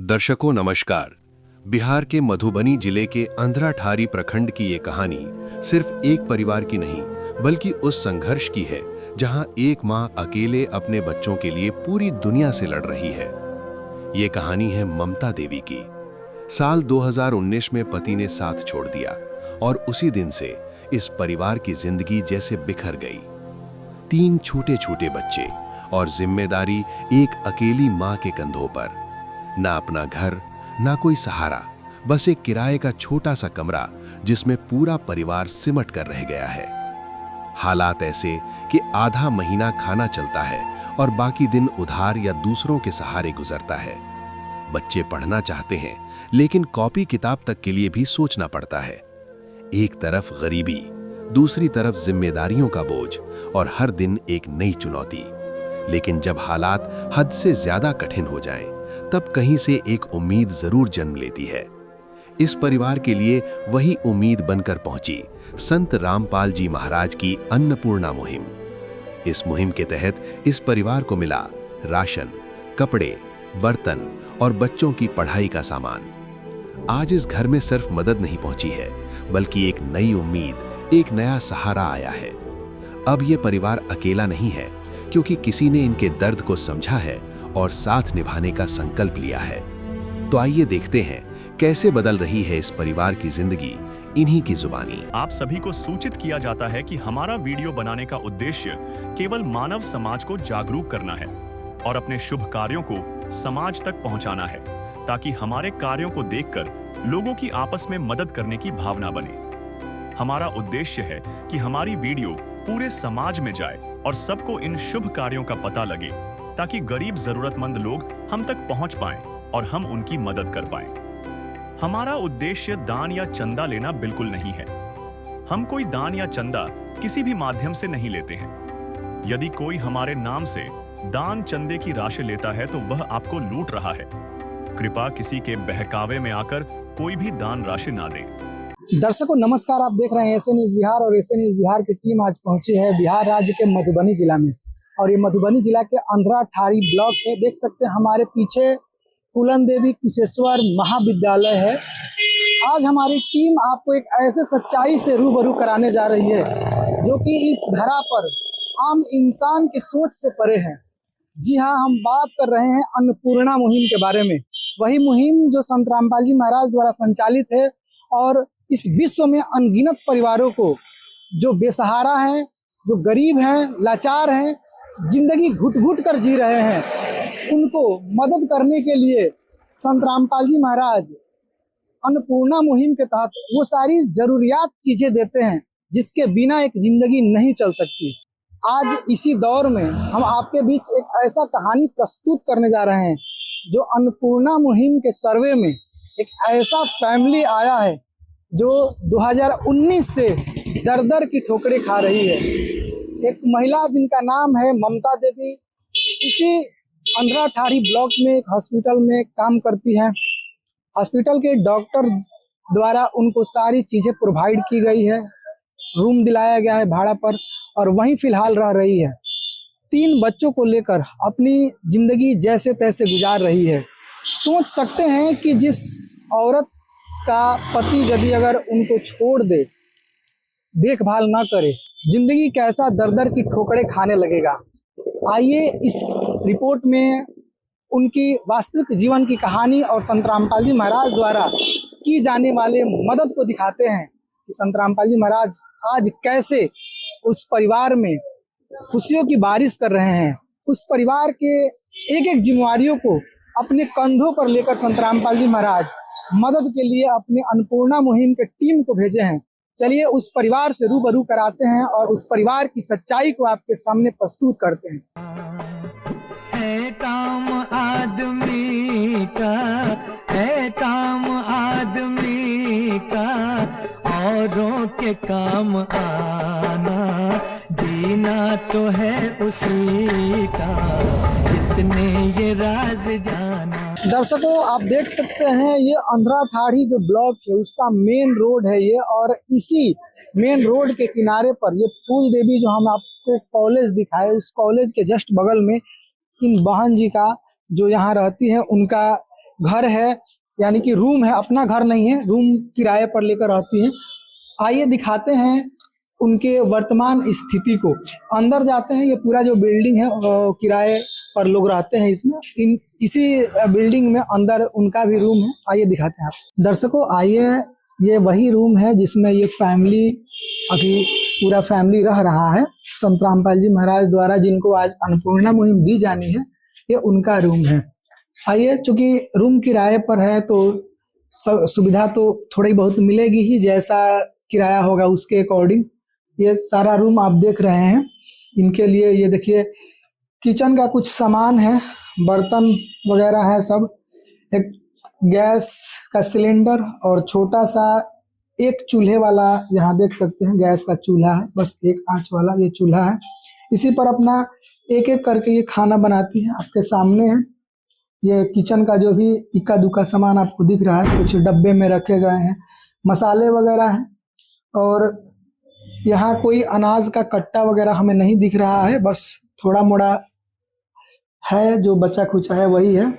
दर्शकों नमस्कार। बिहार के मधुबनी जिले के अंधराठारी प्रखंड की ये कहानी सिर्फ एक परिवार की नहीं बल्कि उस संघर्ष की है जहां एक मां अकेले अपने बच्चों के लिए पूरी दुनिया से लड़ रही है। ये कहानी है ममता देवी की। साल 2019 में पति ने साथ छोड़ दिया और उसी दिन से इस परिवार की जिंदगी जैसे बिखर गई। 3 छोटे छोटे बच्चे और जिम्मेदारी एक अकेली मां के कंधों पर। ना अपना घर, ना कोई सहारा, बस एक किराए का छोटा सा कमरा जिसमें पूरा परिवार सिमट कर रह गया है। हालात ऐसे कि आधा महीना खाना चलता है और बाकी दिन उधार या दूसरों के सहारे गुजरता है। बच्चे पढ़ना चाहते हैं लेकिन कॉपी किताब तक के लिए भी सोचना पड़ता है। एक तरफ गरीबी, दूसरी तरफ जिम्मेदारियों का बोझ और हर दिन एक नई चुनौती। लेकिन जब हालात हद से ज्यादा कठिन हो जाएं, तब कहीं से एक उम्मीद जरूर जन्म लेती है। इस परिवार के लिए वही उम्मीद बनकर पहुंची संत रामपाल जी महाराज की अन्नपूर्णा मुहिम। इस मुहिम के तहत इस परिवार को मिला राशन, कपड़े, बर्तन और बच्चों की पढ़ाई का सामान। आज इस घर में सिर्फ मदद नहीं पहुंची है बल्कि एक नई उम्मीद, एक नया सहारा आया है। अब ये परिवार अकेला नहीं है क्योंकि किसी ने इनके दर्द को समझा है और साथ निभाने का संकल्प लिया है। तो आइए देखते हैं कैसे बदल रही है इस परिवार की जिंदगी इन्हीं की जुबानी। आप सभी को सूचित किया जाता है कि हमारा वीडियो बनाने का उद्देश्य केवल मानव समाज को जागरूक करना है और अपने शुभ कार्यों को समाज तक पहुंचाना है, ताकि हमारे कार्यों को देखकर लोगों की आपस में मदद करने की भावना बने। हमारा उद्देश्य है कि हमारी वीडियो पूरे समाज में जाए और सबको इन शुभ कार्यों का पता लगे, ताकि गरीब जरूरतमंद लोग हम तक पहुंच पाएं और हम उनकी मदद कर पाएं। हमारा उद्देश्य दान या चंदा लेना बिल्कुल नहीं है। हम कोई दान या चंदा किसी भी माध्यम से नहीं लेते हैं। यदि कोई हमारे नाम से दान चंदे की राशि लेता है तो वह आपको लूट रहा है। कृपया किसी के बहकावे में आकर कोई भी दान राशि ना दें। दर्शकों नमस्कार, आप देख रहे हैं एसए न्यूज बिहार और एसए न्यूज बिहार की टीम आज पहुंची है बिहार राज्य के मधुबनी जिला में। और ये मधुबनी जिला के अंधराठारी ब्लॉक है। देख सकते हैं हमारे पीछे फूलन देवी कुशेश्वर महाविद्यालय है। आज हमारी टीम आपको एक ऐसे सच्चाई से रूबरू कराने जा रही है जो कि इस धरा पर आम इंसान की सोच से परे है। जी हाँ, हम बात कर रहे हैं अन्नपूर्णा मुहिम के बारे में। वही मुहिम जो संत रामपाल जी महाराज द्वारा संचालित है और इस विश्व में अनगिनत परिवारों को, जो बेसहारा हैं, जो गरीब हैं, लाचार हैं, जिंदगी घुट घुट कर जी रहे हैं, उनको मदद करने के लिए संत रामपाल जी महाराज अन्नपूर्णा मुहिम के तहत वो सारी जरूरियात चीजें देते हैं जिसके बिना एक जिंदगी नहीं चल सकती। आज इसी दौर में हम आपके बीच एक ऐसा कहानी प्रस्तुत करने जा रहे हैं जो अन्नपूर्णा मुहिम के सर्वे में एक ऐसा फैमिली आया है जो 2019 से दर दर की ठोकरें खा रही है। एक महिला जिनका नाम है ममता देवी, इसी अंधराठारी ब्लॉक में एक हॉस्पिटल में काम करती हैं। हॉस्पिटल के डॉक्टर द्वारा उनको सारी चीजें प्रोवाइड की गई है, रूम दिलाया गया है भाड़ा पर और वहीं फिलहाल रह रही है। 3 बच्चों को लेकर अपनी जिंदगी जैसे तैसे गुजार रही है। सोच सकते हैं कि जिस औरत का पति यदि अगर उनको छोड़ दे, देखभाल ना करे, जिंदगी कैसा दर दर की ठोकरें खाने लगेगा। आइए इस रिपोर्ट में उनकी वास्तविक जीवन की कहानी और संत रामपाल जी महाराज द्वारा की जाने वाले मदद को दिखाते हैं कि संत रामपाल जी महाराज आज कैसे उस परिवार में खुशियों की बारिश कर रहे हैं। उस परिवार के एक एक जिम्मेवारियों को अपने कंधों पर लेकर संत रामपाल जी महाराज मदद के लिए अपने अन्नपूर्णा मुहिम के टीम को भेजे हैं। चलिए उस परिवार से रूबरू कराते हैं और उस परिवार की सच्चाई को आपके सामने प्रस्तुत करते हैं। है काम आदमी का, है काम आदमी का, औरों के काम आना, जीना तो है उसी का जिसने ये राज जाना। दर्शकों आप देख सकते हैं ये अंधराठारी जो ब्लॉक है उसका मेन रोड है ये, और इसी मेन रोड के किनारे पर ये फूल देवी जो हम आपको कॉलेज दिखाए, उस कॉलेज के जस्ट बगल में इन बहन जी का जो यहाँ रहती है उनका घर है, यानी कि रूम है, अपना घर नहीं है, रूम किराए पर लेकर रहती हैं। आइए दिखाते हैं उनके वर्तमान स्थिति को। अंदर जाते हैं, ये पूरा जो बिल्डिंग है किराए पर लोग रहते हैं इसमें। इसी बिल्डिंग में अंदर उनका भी रूम है, आइए दिखाते हैं आप दर्शकों। आइए, ये वही रूम है जिसमें ये फैमिली, अभी पूरा फैमिली रह रहा है। संत रामपाल जी महाराज द्वारा जिनको आज अन्नपूर्णा मुहिम दी जानी है, ये उनका रूम है। आइए, चूंकि रूम किराए पर है तो सुविधा तो थोड़ी बहुत मिलेगी ही, जैसा किराया होगा उसके अकॉर्डिंग। ये सारा रूम आप देख रहे हैं। इनके लिए ये देखिए किचन का कुछ सामान है, बर्तन वगैरह है सब, एक गैस का सिलेंडर और छोटा सा एक चूल्हे वाला, यहाँ देख सकते हैं गैस का चूल्हा है, बस एक आंच वाला ये चूल्हा है। इसी पर अपना एक एक करके ये खाना बनाती है। आपके सामने है ये किचन का जो भी इक्का दुक्का सामान आपको दिख रहा है, कुछ डब्बे में रखे गए हैं, मसाले वगैरह हैं। और यहाँ कोई अनाज का कट्टा वगैरह हमें नहीं दिख रहा है, बस थोड़ा मोड़ा है जो बचा खुचा है वही है।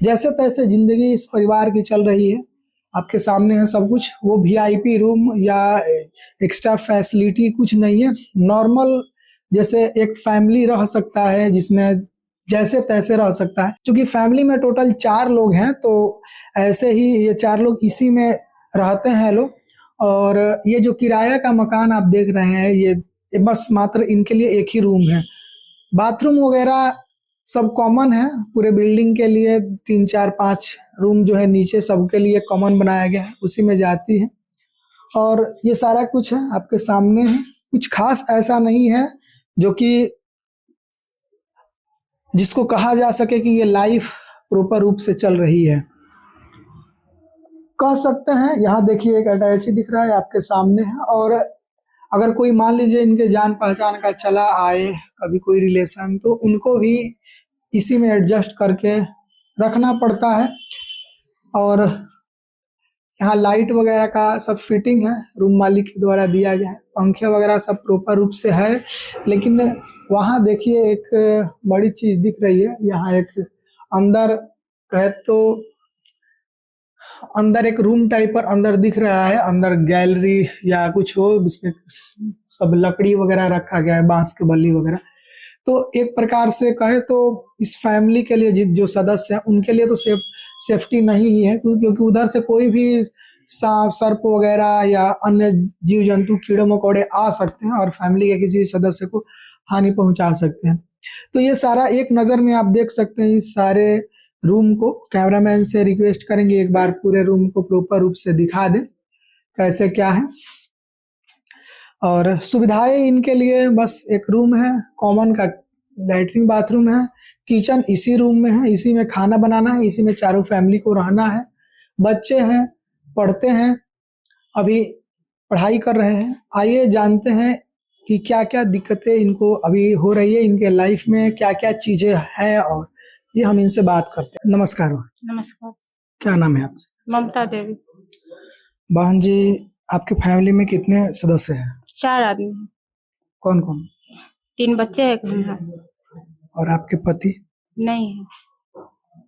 जैसे तैसे जिंदगी इस परिवार की चल रही है। आपके सामने है सब कुछ। वो वीआईपी रूम या एक्स्ट्रा फैसिलिटी कुछ नहीं है, नॉर्मल जैसे एक फैमिली रह सकता है, जिसमें जैसे तैसे रह सकता है। क्योंकि फैमिली में टोटल 4 लोग हैं, तो ऐसे ही ये 4 लोग इसी में रहते हैं लोग। और ये जो किराया का मकान आप देख रहे हैं, ये बस मात्र इनके लिए एक ही रूम है। बाथरूम वगैरह सब कॉमन है पूरे बिल्डिंग के लिए। 3 4 5 रूम जो है नीचे सबके लिए कॉमन बनाया गया है, उसी में जाती है। और ये सारा कुछ है आपके सामने है। कुछ खास ऐसा नहीं है जो कि जिसको कहा जा सके कि ये लाइफ प्रॉपर रूप से चल रही है, कह सकते हैं। यहाँ देखिए एक अटैची दिख रहा है आपके सामने है। और अगर कोई मान लीजिए इनके जान पहचान का चला आए कभी कोई रिलेशन, तो उनको भी इसी में एडजस्ट करके रखना पड़ता है। और यहाँ लाइट वगैरह का सब फिटिंग है, रूम मालिक के द्वारा दिया गया है। पंखे वगैरह सब प्रॉपर रूप से है। लेकिन वहाँ देखिए एक बड़ी चीज दिख रही है। यहाँ एक अंदर कहे तो अंदर एक रूम टाइप पर अंदर दिख रहा है, अंदर गैलरी या कुछ हो, इसमें सब लकड़ी वगैरह रखा गया है, बांस के बल्ली वगैरह। तो एक प्रकार से कहे तो इस फैमिली के लिए जो सदस्य हैं उनके लिए तो सेफ्टी नहीं ही है, क्योंकि उधर से कोई भी सांप सर्प वगैरह या अन्य जीव जंतु कीड़े मकोड़े आ सकते हैं और फैमिली के किसी भी सदस्य को हानि पहुंचा सकते हैं। तो ये सारा एक नज़र में आप देख सकते हैं इस सारे रूम को। कैमरामैन से रिक्वेस्ट करेंगे एक बार पूरे रूम को प्रॉपर रूप से दिखा दे कैसे क्या है। और सुविधाएं इनके लिए बस एक रूम है, कॉमन का लैट्रिन बाथरूम है, किचन इसी रूम में है, इसी में खाना बनाना है, इसी में चारों फैमिली को रहना है। बच्चे हैं, पढ़ते हैं, अभी पढ़ाई कर रहे हैं। आइए जानते हैं कि क्या क्या दिक्कतें इनको अभी हो रही है, इनके लाइफ में क्या क्या चीजें हैं, और ये हम इनसे बात करते हैं। नमस्कार। नमस्कार। क्या नाम है आपका? ममता देवी। बहन जी, आपके फैमिली में कितने सदस्य हैं? 4 आदमी हैं। कौन कौन? 3 बच्चे हैं, हम हैं। और आपके पति? नहीं है।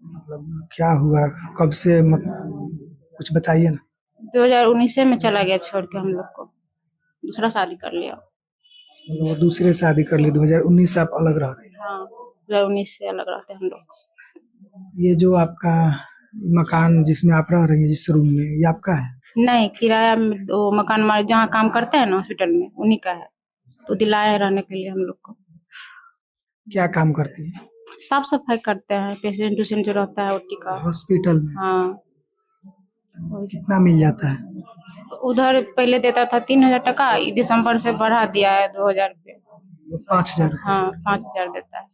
मतलब क्या हुआ, कब से, मतलब कुछ बताइए ना। 2019 में चला गया छोड़ के हम लोग को, दूसरा शादी कर लिया। वो दूसरे शादी कर ली, 2019 से आप अलग रह रहे हैं? हाँ, 2019 से अलग रहते हैं हम लोग। ये जो आपका मकान जिसमें आप रह रही हैं, जिस रूम में, ये आपका है? नहीं, किराया में वो मकान मालिक जहाँ काम करते हैं ना हॉस्पिटल में, उन्हीं का है, तो दिलाया है रहने के लिए हम लोग को। क्या काम करती है? साफ सफाई करते हैं, पेशेंट उशेंट जो रहता है ओटी का। हॉस्पिटल में? हाँ। कितना मिल जाता है? उधर पहले देता था 3000 टका, दिसंबर से बढ़ा दिया है 2000 रुपये। 5000? हाँ, 5000 देता है।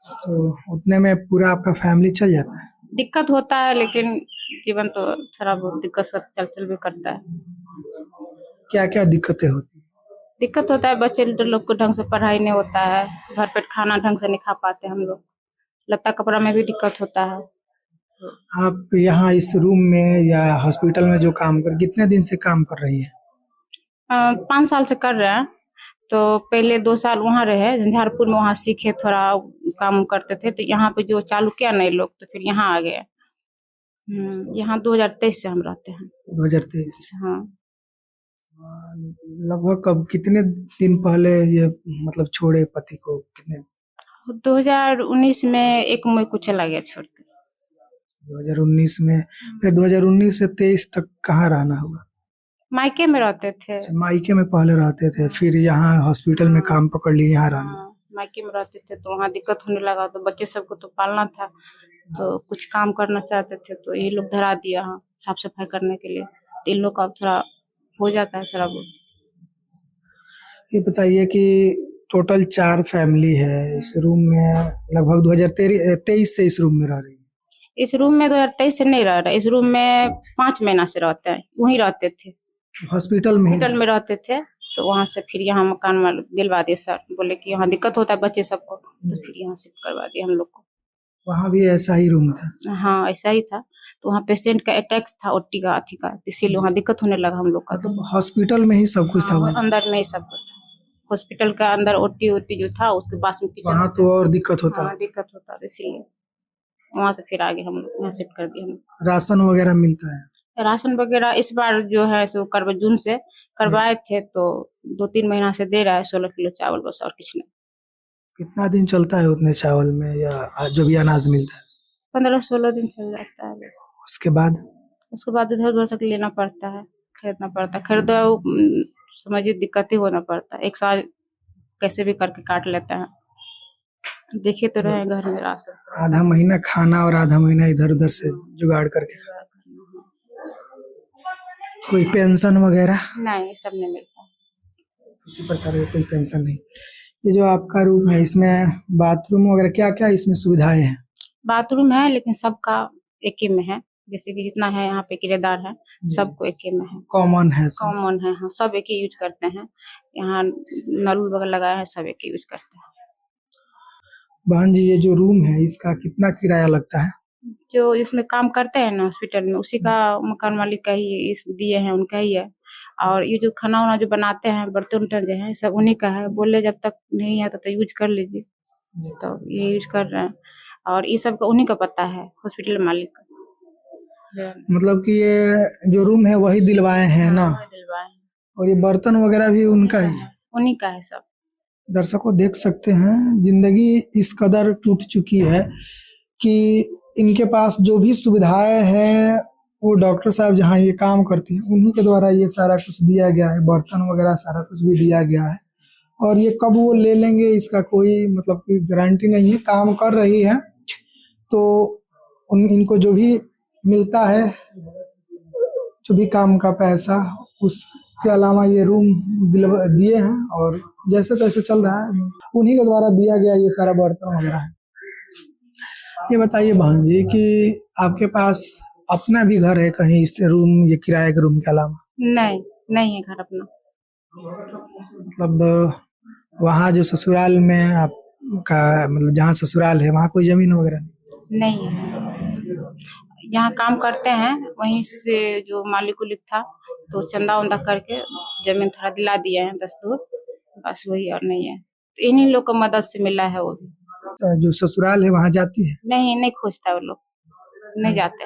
तो उतने में पूरा आपका फैमिली चल जाता है? दिक्कत होता है, लेकिन जीवन तो थोड़ा बहुत दिक्कत से चल भी करता है। क्या क्या दिक्कतें होती है? दिक्कत होता है, बच्चे लोग को ढंग से पढ़ाई नहीं होता है, भर पेट खाना ढंग से नहीं खा पाते हम लोग, लत्ता कपड़ा में भी दिक्कत होता है। आप यहाँ इस रूम में या हॉस्पिटल में जो काम कर, कितने दिन से काम कर रही है? 5 साल से कर रहे हैं। तो पहले 2 साल वहाँ रहे झंझारपुर में, वहाँ सीखे, थोड़ा काम करते थे। तो यहाँ पे जो चालू किया नए लोग, तो फिर यहाँ आ गए। यहाँ 2023 से हम रहते हैं। 2023 हाँ, लगभग कब कितने दिन पहले ये मतलब छोड़े पति को, कितने 2019 में 1 मई को चला गया छोड़ के। 2019 में, फिर 2019 से 23 तक कहाँ रहना होगा? मायके में रहते थे। अच्छा, मायके में पहले रहते थे, फिर यहाँ हॉस्पिटल में काम पकड़ लिए, यहाँ रहना। हाँ, मायके में रहते थे तो वहाँ दिक्कत होने लगा, तो बच्चे सबको तो पालना था, तो कुछ काम करना चाहते थे तो ये लोग धरा दिया हाँ, साफ सफाई करने के लिए। तो इन लोग का अब थोड़ा हो जाता है थोड़ा बहुत। ये बताइए कि टोटल 4 फैमिली है इस रूम में, लगभग 2023 से इस रूम में रह रही है। इस रूम में 2023 से नहीं रह रहा, इस रूम में 5 महीना से रहते हैं, वहीं रहते थे, हॉस्पिटल में हॉस्पिटल में रहते थे। तो वहाँ से फिर यहाँ मकान वाले दिलवा दिए सर, बोले कि यहाँ दिक्कत होता है बच्चे सबको, तो फिर यहाँ शिफ्ट करवा दिया हम लोग को। वहाँ भी ऐसा ही रूम था? हाँ, ऐसा ही था। तो वहाँ पेशेंट का अटैक था, ओटी का अथी का, इसीलिए वहाँ दिक्कत होने लगा हम लोग का। मतलब हॉस्पिटल में ही सब कुछ था हाँ, वहाँ? अंदर में ही सब कुछ था, हॉस्पिटल का अंदर ओटी जो था उसके पास में किचन। वहाँ तो और दिक्कत होता? हाँ, दिक्कत होता है, इसीलिए वहाँ से फिर आगे हम लोग यहाँ शिफ्ट कर दिए हम। राशन वगैरह मिलता है? राशन वगैरह इस बार जो है सो जून से करवाए थे, तो 2-3 महीना से दे रहा है 16 किलो चावल, बस और कुछ नहीं। कितना दिन चलता है उतने चावल में, या जो भी अनाज मिलता है? 15-16 दिन चल जाता है बस। उसके बाद इधर उधर से लेना पड़ता है, खरीदना पड़ता है। खरीदो समझिए दिक्कत ही होना पड़ता है, एक साल कैसे भी करके काट लेते हैं। देखे तो रहे घर में राशन, आधा महीना खाना और आधा महीना इधर उधर से जुगाड़ करके। कोई पेंशन वगैरह? नहीं, सब नहीं मिलता, किसी प्रकार की कोई पेंशन नहीं। ये जो आपका रूम है, इसमें बाथरूम वगैरह क्या क्या इसमें सुविधाएं हैं? बाथरूम है लेकिन सबका एक ही में है, जैसे कि जितना है यहाँ पे किराएदार है सबको एक ही में है, कॉमन है सब? कॉमन है हाँ, सब एक ही यूज करते हैं। यहाँ नल वगैरह लगाया है, सब एक ही यूज करते हैं। बहन जी, ये जो रूम है इसका कितना किराया लगता है? जो इसमें काम करते हैं ना हॉस्पिटल में, उसी का मकान मालिक का ही इस दिए हैं, उनका ही है। और ये जो खाना वाना जो बनाते हैं, बर्तन उर्तन जो है सब उन्हीं का है। बोले जब तक नहीं है तो यूज कर लीजिए, तो ये यूज कर रहे हैं। और ये सब का उन्हीं का पता है, हॉस्पिटल मालिक का। मतलब कि ये जो रूम है वही दिलवाए हैं ना? दिलवाए हैं। और ये बर्तन वगैरह भी उनका ही है? उन्हीं का है सब। दर्शकों देख सकते हैं, जिंदगी इस कदर टूट चुकी है कि इनके पास जो भी सुविधाएं हैं वो डॉक्टर साहब जहाँ ये काम करते हैं उन्हीं के द्वारा ये सारा कुछ दिया गया है, बर्तन वगैरह सारा कुछ भी दिया गया है। और ये कब वो ले लेंगे इसका कोई मतलब कोई गारंटी नहीं है। काम कर रही है तो इनको जो भी मिलता है, जो भी काम का पैसा, उसके अलावा ये रूम दिए हैं और जैसे तैसे चल रहा है। उन्हीं के द्वारा दिया गया ये सारा बर्तन वगैरह है। ये बताइए बहन जी कि आपके पास अपना भी घर है कहीं इस रूम, ये किराए के रूम के अलावा? नहीं, नहीं है घर अपना। मतलब वहाँ जो ससुराल में आपका, मतलब जहाँ ससुराल है वहाँ कोई जमीन वगैरह नहीं है। यहाँ काम करते हैं, वहीं से जो मालिक उलिक था तो चंदा वंदा करके जमीन थोड़ा दिला दिए हैं 10 दूर, बस वही, और नहीं है। तो इन्हीं लोग को मदद से मिला है वो भी। जो ससुराल है वहाँ जाती है? नहीं खोजता वो लोग, नहीं जाते।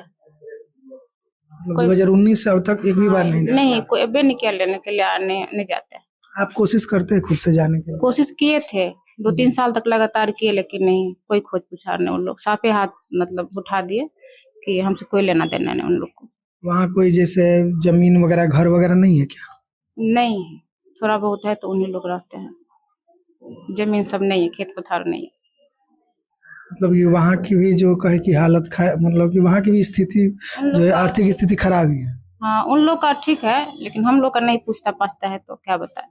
मतलब 2019 से अब तक एक भी बार नहीं कोई अबे नहीं किया लेने के लिए, नहीं जाते। आप कोशिश करते हैं खुद से जाने के लिए? कोशिश किए थे 2-3 साल तक लगातार किए, लेकिन नहीं, कोई खोज पुछार नहीं। उन लोग साफे हाथ मतलब उठा दिए कि हमसे कोई लेना देना नहीं उन लोग को। वहाँ कोई जैसे जमीन वगैरह, घर वगैरह नहीं है क्या? नहीं है, थोड़ा बहुत है तो उन्हीं लोग रहते हैं। जमीन सब नहीं है, खेत पथार नहीं है। मतलब कि वहाँ की भी जो कहे की हालत मतलब कि वहाँ की भी स्थिति जो है, आर्थिक स्थिति खराब ही है। हाँ, उन लोग का ठीक है, लेकिन हम लोग का नहीं पूछता पाछता है तो क्या बताए।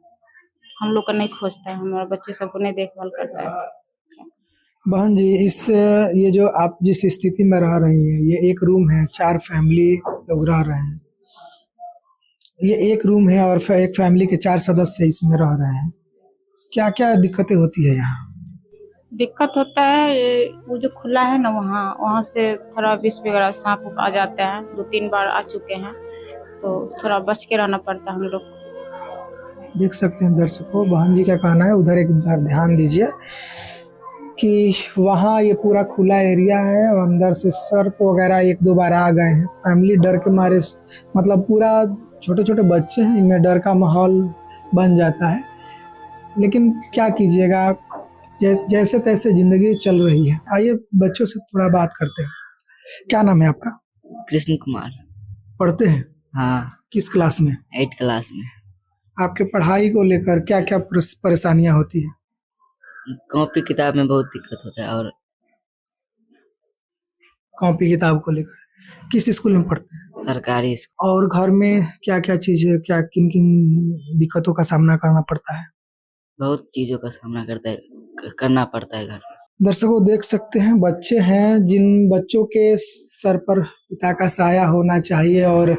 हम लोग का नहीं खोजता है, हमारे बच्चे सबको नहीं देखभाल करता है। बहन जी, इस ये जो आप जिस स्थिति में रह रही हैं, ये एक रूम है, 4 फैमिली लोग रह रहे हैं। ये एक रूम है और एक फैमिली के 4 सदस्य इसमें रह रहे हैं। क्या क्या दिक्कतें होती है यहाँ? दिक्कत होता है, वो जो खुला है ना वहाँ से थोड़ा विष वगैरह सांप आ जाते हैं। 2-3 बार आ चुके हैं, तो थोड़ा बच के रहना पड़ता है हम लोग। देख सकते हैं दर्शकों, बहन जी का कहना है, उधर एक बार ध्यान दीजिए कि वहाँ ये पूरा खुला एरिया है और अंदर से सर्प वगैरह एक दो बार आ गए हैं। फैमिली डर के मारे, मतलब पूरा छोटे छोटे बच्चे हैं, इनमें डर का माहौल बन जाता है। लेकिन क्या कीजिएगा, जैसे तैसे जिंदगी चल रही है। आइए बच्चों से थोड़ा बात करते हैं। क्या नाम है आपका? कृष्ण कुमार। पढ़ते हैं? हाँ, किस क्लास में? 8 क्लास में। आपके पढ़ाई को लेकर क्या क्या परेशानियां होती है? कॉपी किताब में बहुत दिक्कत होता है। और कॉपी किताब को लेकर किस स्कूल में पढ़ते हैं? सरकारी स्कूल। और घर में क्या क्या चीजें, क्या किन किन दिक्कतों का सामना करना पड़ता है? बहुत चीजों का सामना करना पड़ता है घर में। दर्शकों देख सकते हैं, बच्चे हैं जिन बच्चों के सर पर पिता का साया होना चाहिए और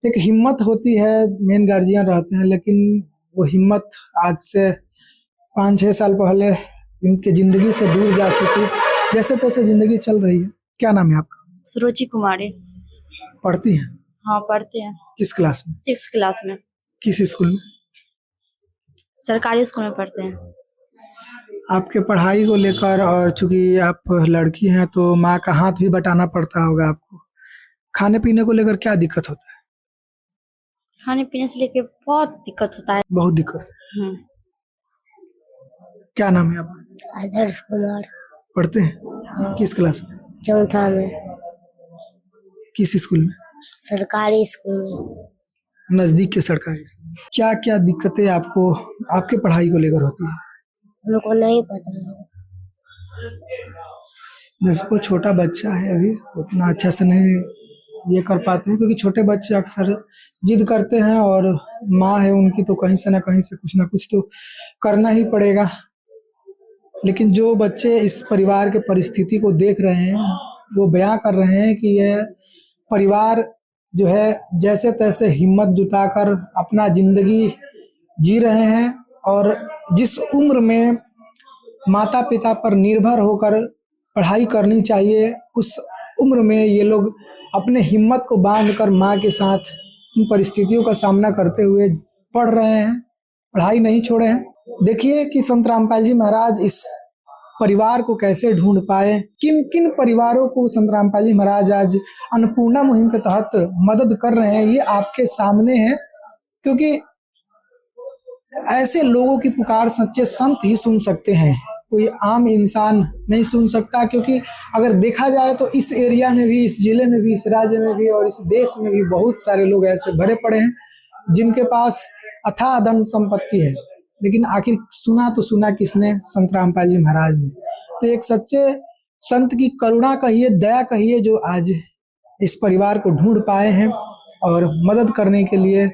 एक हिम्मत होती है, मेन गार्जियन रहते हैं, लेकिन वो हिम्मत आज से 5-6 साल पहले इनके जिंदगी से दूर जा चुकी। जैसे तैसे जिंदगी चल रही है। क्या नाम है आपका? सुरुचि कुमारी। पढ़ती हैं? हाँ, पढ़ते हैं। किस क्लास में? 6 क्लास में। किस स्कूल में? सरकारी स्कूल में पढ़ते हैं। आपके पढ़ाई को लेकर, और चूंकि आप लड़की हैं तो माँ का हाथ भी बटाना पड़ता होगा आपको, खाने पीने को लेकर क्या दिक्कत होता है? खाने पीने से लेके बहुत दिक्कत होता है। बहुत दिक्कत। क्या नाम है आपका? आदर्श कुमार। पढ़ते हैं? किस क्लास में? 4था में। किस स्कूल में? सरकारी स्कूल में। नजदीक के सरकारी स्कूल। क्या क्या दिक्कतें आपको आपके पढ़ाई को लेकर होती है? हमको नहीं पता है। दर्शकों छोटा बच्चा है, अभी उतना अच्छा से नहीं ये कर पाते हैं, क्योंकि छोटे बच्चे अक्सर जिद करते हैं और माँ है उनकी तो कहीं से ना कहीं से कुछ ना कुछ तो करना ही पड़ेगा। लेकिन जो बच्चे इस परिवार के परिस्थिति को देख रहे हैं वो बयां कर रहे हैं कि यह परिवार जो है जैसे तैसे हिम्मत जुटाकर अपना जिंदगी जी रहे हैं और जिस उम्र में माता पिता पर निर्भर होकर पढ़ाई करनी चाहिए, उस उम्र में ये लोग अपने हिम्मत को बांधकर माँ के साथ इन परिस्थितियों का सामना करते हुए पढ़ रहे हैं, पढ़ाई नहीं छोड़े हैं। देखिए कि संत रामपाल जी महाराज इस परिवार को कैसे ढूंढ पाए, किन किन परिवारों को संत रामपाल जी महाराज आज अन्नपूर्णा मुहिम के तहत मदद कर रहे हैं, ये आपके सामने है। क्योंकि ऐसे लोगों की पुकार सच्चे संत ही सुन सकते हैं, कोई आम इंसान नहीं सुन सकता। क्योंकि अगर देखा जाए तो इस एरिया में भी, इस जिले में भी, इस राज्य में भी और इस देश में भी बहुत सारे लोग ऐसे भरे पड़े हैं जिनके पास अथाह धन संपत्ति है, लेकिन आखिर सुना तो सुना किसने? संत रामपाल जी महाराज ने। तो एक सच्चे संत की करुणा कहिए, दया कहिए, जो आज इस परिवार को ढूंढ पाए हैं और मदद करने के लिए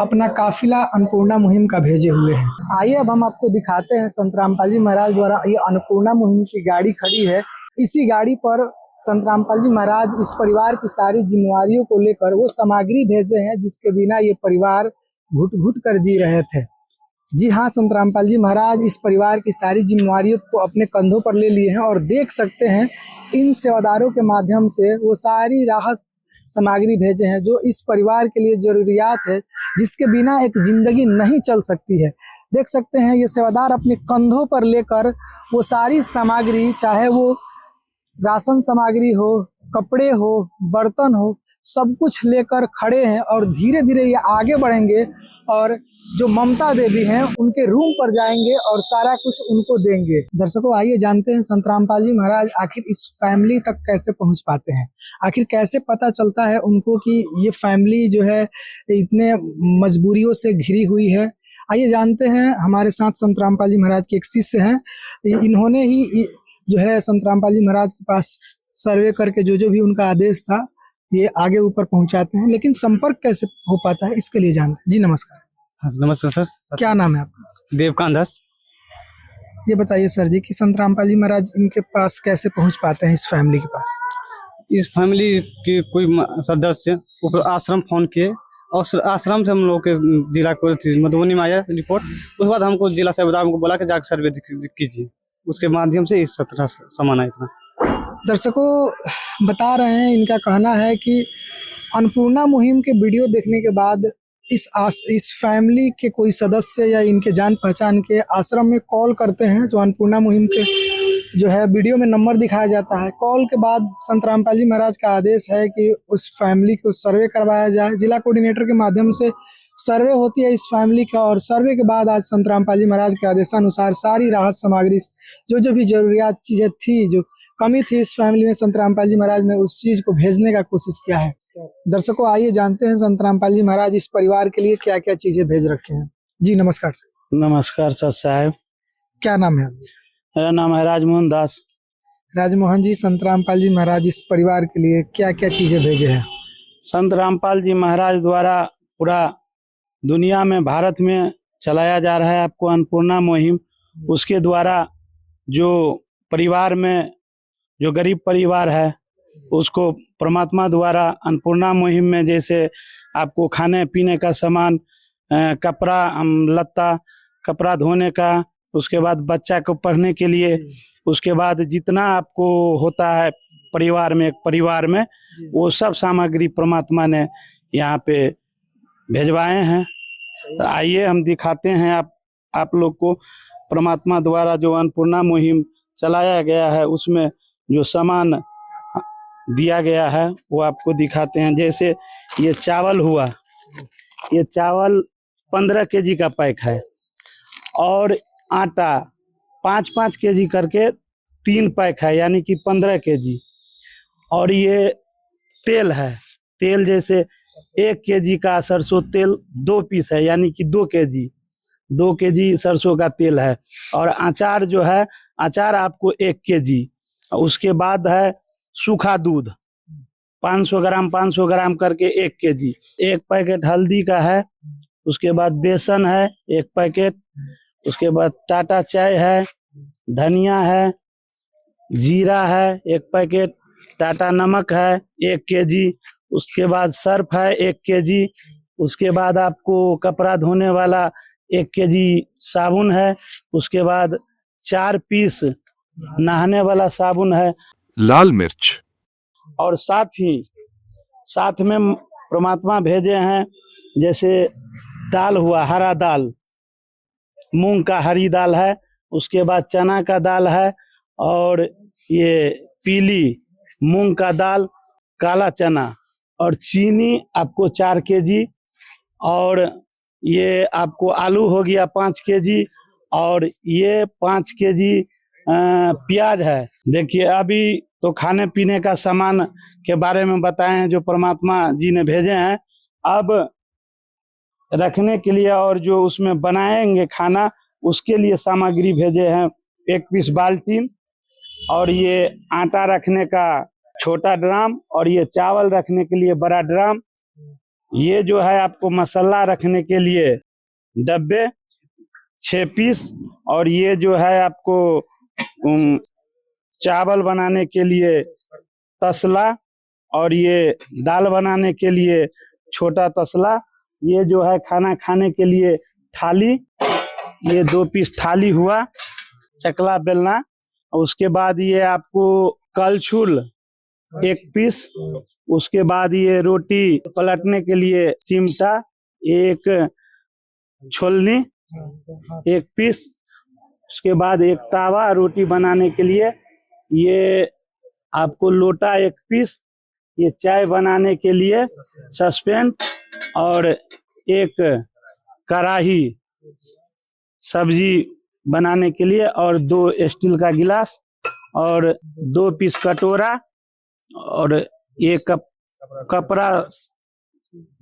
अपना काफिला अन्नपूर्णा मुहिम का भेजे हुए हैं। आइए अब हम आपको दिखाते हैं संत रामपाल जी महाराज द्वारा ये अन्नपूर्णा मुहिम की गाड़ी खड़ी है। इसी गाड़ी पर संत रामपाल जी महाराज इस परिवार की सारी जिम्मेवारियों को लेकर वो सामग्री भेजे हैं जिसके बिना ये परिवार घुट घुट कर जी रहे थे। जी हाँ, संत रामपाल जी महाराज इस परिवार की सारी जिम्मेवारियों को अपने कंधों पर ले लिए हैं और देख सकते हैं इन सेवादारों के माध्यम से वो सारी राहत सामग्री भेजे हैं जो इस परिवार के लिए जरूरियात है, जिसके बिना एक जिंदगी नहीं चल सकती है। देख सकते हैं ये सेवादार अपने कंधों पर लेकर वो सारी सामग्री, चाहे वो राशन सामग्री हो, कपड़े हो, बर्तन हो, सब कुछ लेकर खड़े हैं और धीरे धीरे ये आगे बढ़ेंगे और जो ममता देवी हैं उनके रूम पर जाएंगे और सारा कुछ उनको देंगे। दर्शकों आइए जानते हैं संत रामपाल जी महाराज आखिर इस फैमिली तक कैसे पहुंच पाते हैं, आखिर कैसे पता चलता है उनको कि ये फैमिली जो है इतने मजबूरियों से घिरी हुई है। आइए जानते हैं। हमारे साथ संत रामपाल जी महाराज के एक शिष्य हैं, इन्होंने ही जो है संत रामपाल जी महाराज के पास सर्वे करके जो भी उनका आदेश था ये आगे ऊपर पहुंचाते हैं। लेकिन संपर्क कैसे हो पाता है इसके लिए जानते हैं। जी नमस्कार। नमस्कार सर। क्या नाम है आपका? देवकांत दास। ये बताइए सर जी कि संत रामपाल जी महाराज इनके पास कैसे पहुंच पाते हैं, इस फैमिली के पास? इस फैमिली के कोई सदस्य ऊपर आश्रम फोन किए और आश्रम से हम लोग के जिला को मधुबनी में आया रिपोर्ट। उसके बाद हमको जिला सेवादार को बोला कि जाकर सर्वे कीजिए, उसके माध्यम से इस 17 सामान आया इतना। दर्शकों बता रहे हैं, इनका कहना है कि अन्नपूर्णा मुहिम के वीडियो देखने के बाद इस फैमिली के कोई सदस्य या इनके जान पहचान के आश्रम में कॉल करते हैं जो अन्नपूर्णा मुहिम के जो है वीडियो में नंबर दिखाया जाता है। कॉल के बाद संत रामपाल जी महाराज का आदेश है कि उस फैमिली को सर्वे करवाया जाए। जिला कोऑर्डिनेटर के माध्यम से सर्वे होती है इस फैमिली का, और सर्वे के बाद आज संत रामपाल जी महाराज के आदेशानुसार सारी राहत सामग्री जो भी जरूरियात चीजें थी, जो कमी थी इस फैमिली में, संत रामपाल जी महाराज ने उस चीज को भेजने का कोशिश किया है। दर्शकों, आइए जानते हैं संत रामपाल जी महाराज इस परिवार के लिए क्या क्या चीजें भेज रखे हैं। जी नमस्कार सर। नमस्कार सर साहब। क्या नाम है? मेरा नाम है राजमोहन दास। राजमोहन जी, संत रामपाल जी महाराज इस परिवार के लिए क्या क्या चीजें भेजे हैं? संत रामपाल जी महाराज द्वारा पूरा दुनिया में, भारत में चलाया जा रहा है आपको अन्नपूर्णा मुहिम। उसके द्वारा जो परिवार में जो गरीब परिवार है उसको परमात्मा द्वारा अन्नपूर्णा मुहिम में, जैसे आपको खाने पीने का सामान, कपड़ा लत्ता, कपड़ा धोने का, उसके बाद बच्चा को पढ़ने के लिए, उसके बाद जितना आपको होता है परिवार में, एक परिवार में, वो सब सामग्री परमात्मा ने यहाँ पे भेजवाए हैं। तो आइए हम दिखाते हैं आप लोग को परमात्मा द्वारा जो अन्नपूर्णा मुहिम चलाया गया है उसमें जो सामान दिया गया है वो आपको दिखाते हैं। जैसे ये चावल हुआ, ये चावल 15 केजी का पैक है, और आटा 5-5 केजी करके 3 पैक है, यानी कि 15 केजी। और ये तेल है, तेल जैसे 1 केजी का सरसों तेल 2 पीस है, यानी कि 2 केजी सरसों का तेल है। और अचार जो है, अचार आपको 1 केजी। उसके बाद है सूखा दूध 500 ग्राम करके 1 केजी। 1 पैकेट हल्दी का है। उसके बाद बेसन है 1 पैकेट। उसके बाद टाटा चाय है, धनिया है, जीरा है 1 पैकेट, टाटा नमक है 1 केजी। उसके बाद सर्फ है 1 केजी। उसके बाद आपको कपड़ा धोने वाला 1 केजी साबुन है। उसके बाद 4 पीस नहाने वाला साबुन है। लाल मिर्च, और साथ में परमात्मा भेजे हैं, जैसे दाल हुआ, हरा दाल, मूंग का हरी दाल है। उसके बाद चना का दाल है, और ये पीली मूंग का दाल, काला चना, और चीनी आपको 4 केजी। और ये आपको आलू हो गया 5 केजी, और ये 5 केजी प्याज है। देखिए, अभी तो खाने पीने का सामान के बारे में बताए हैं जो परमात्मा जी ने भेजे हैं। अब रखने के लिए और जो उसमें बनाएंगे खाना, उसके लिए सामग्री भेजे हैं। 1 पीस बाल्टीन, और ये आटा रखने का छोटा ड्राम, और ये चावल रखने के लिए बड़ा ड्राम। ये जो है आपको मसाला रखने के लिए डब्बे 6 पीस, और ये जो है आपको चावल बनाने के लिए तसला, और ये दाल बनाने के लिए छोटा तसला। ये जो है खाना खाने के लिए थाली, ये 2 पीस थाली हुआ, चकला बेलना। उसके बाद ये आपको कलछुल 1 पीस। उसके बाद ये रोटी पलटने के लिए चिमटा, 1 छोलनी 1 पीस। उसके बाद 1 तावा रोटी बनाने के लिए, ये आपको लोटा 1 पीस। ये चाय बनाने के लिए सस्पेन, और 1 कढ़ाई सब्जी बनाने के लिए, और 2 स्टील का गिलास, और 2 पीस कटोरा, और 1 कपड़ा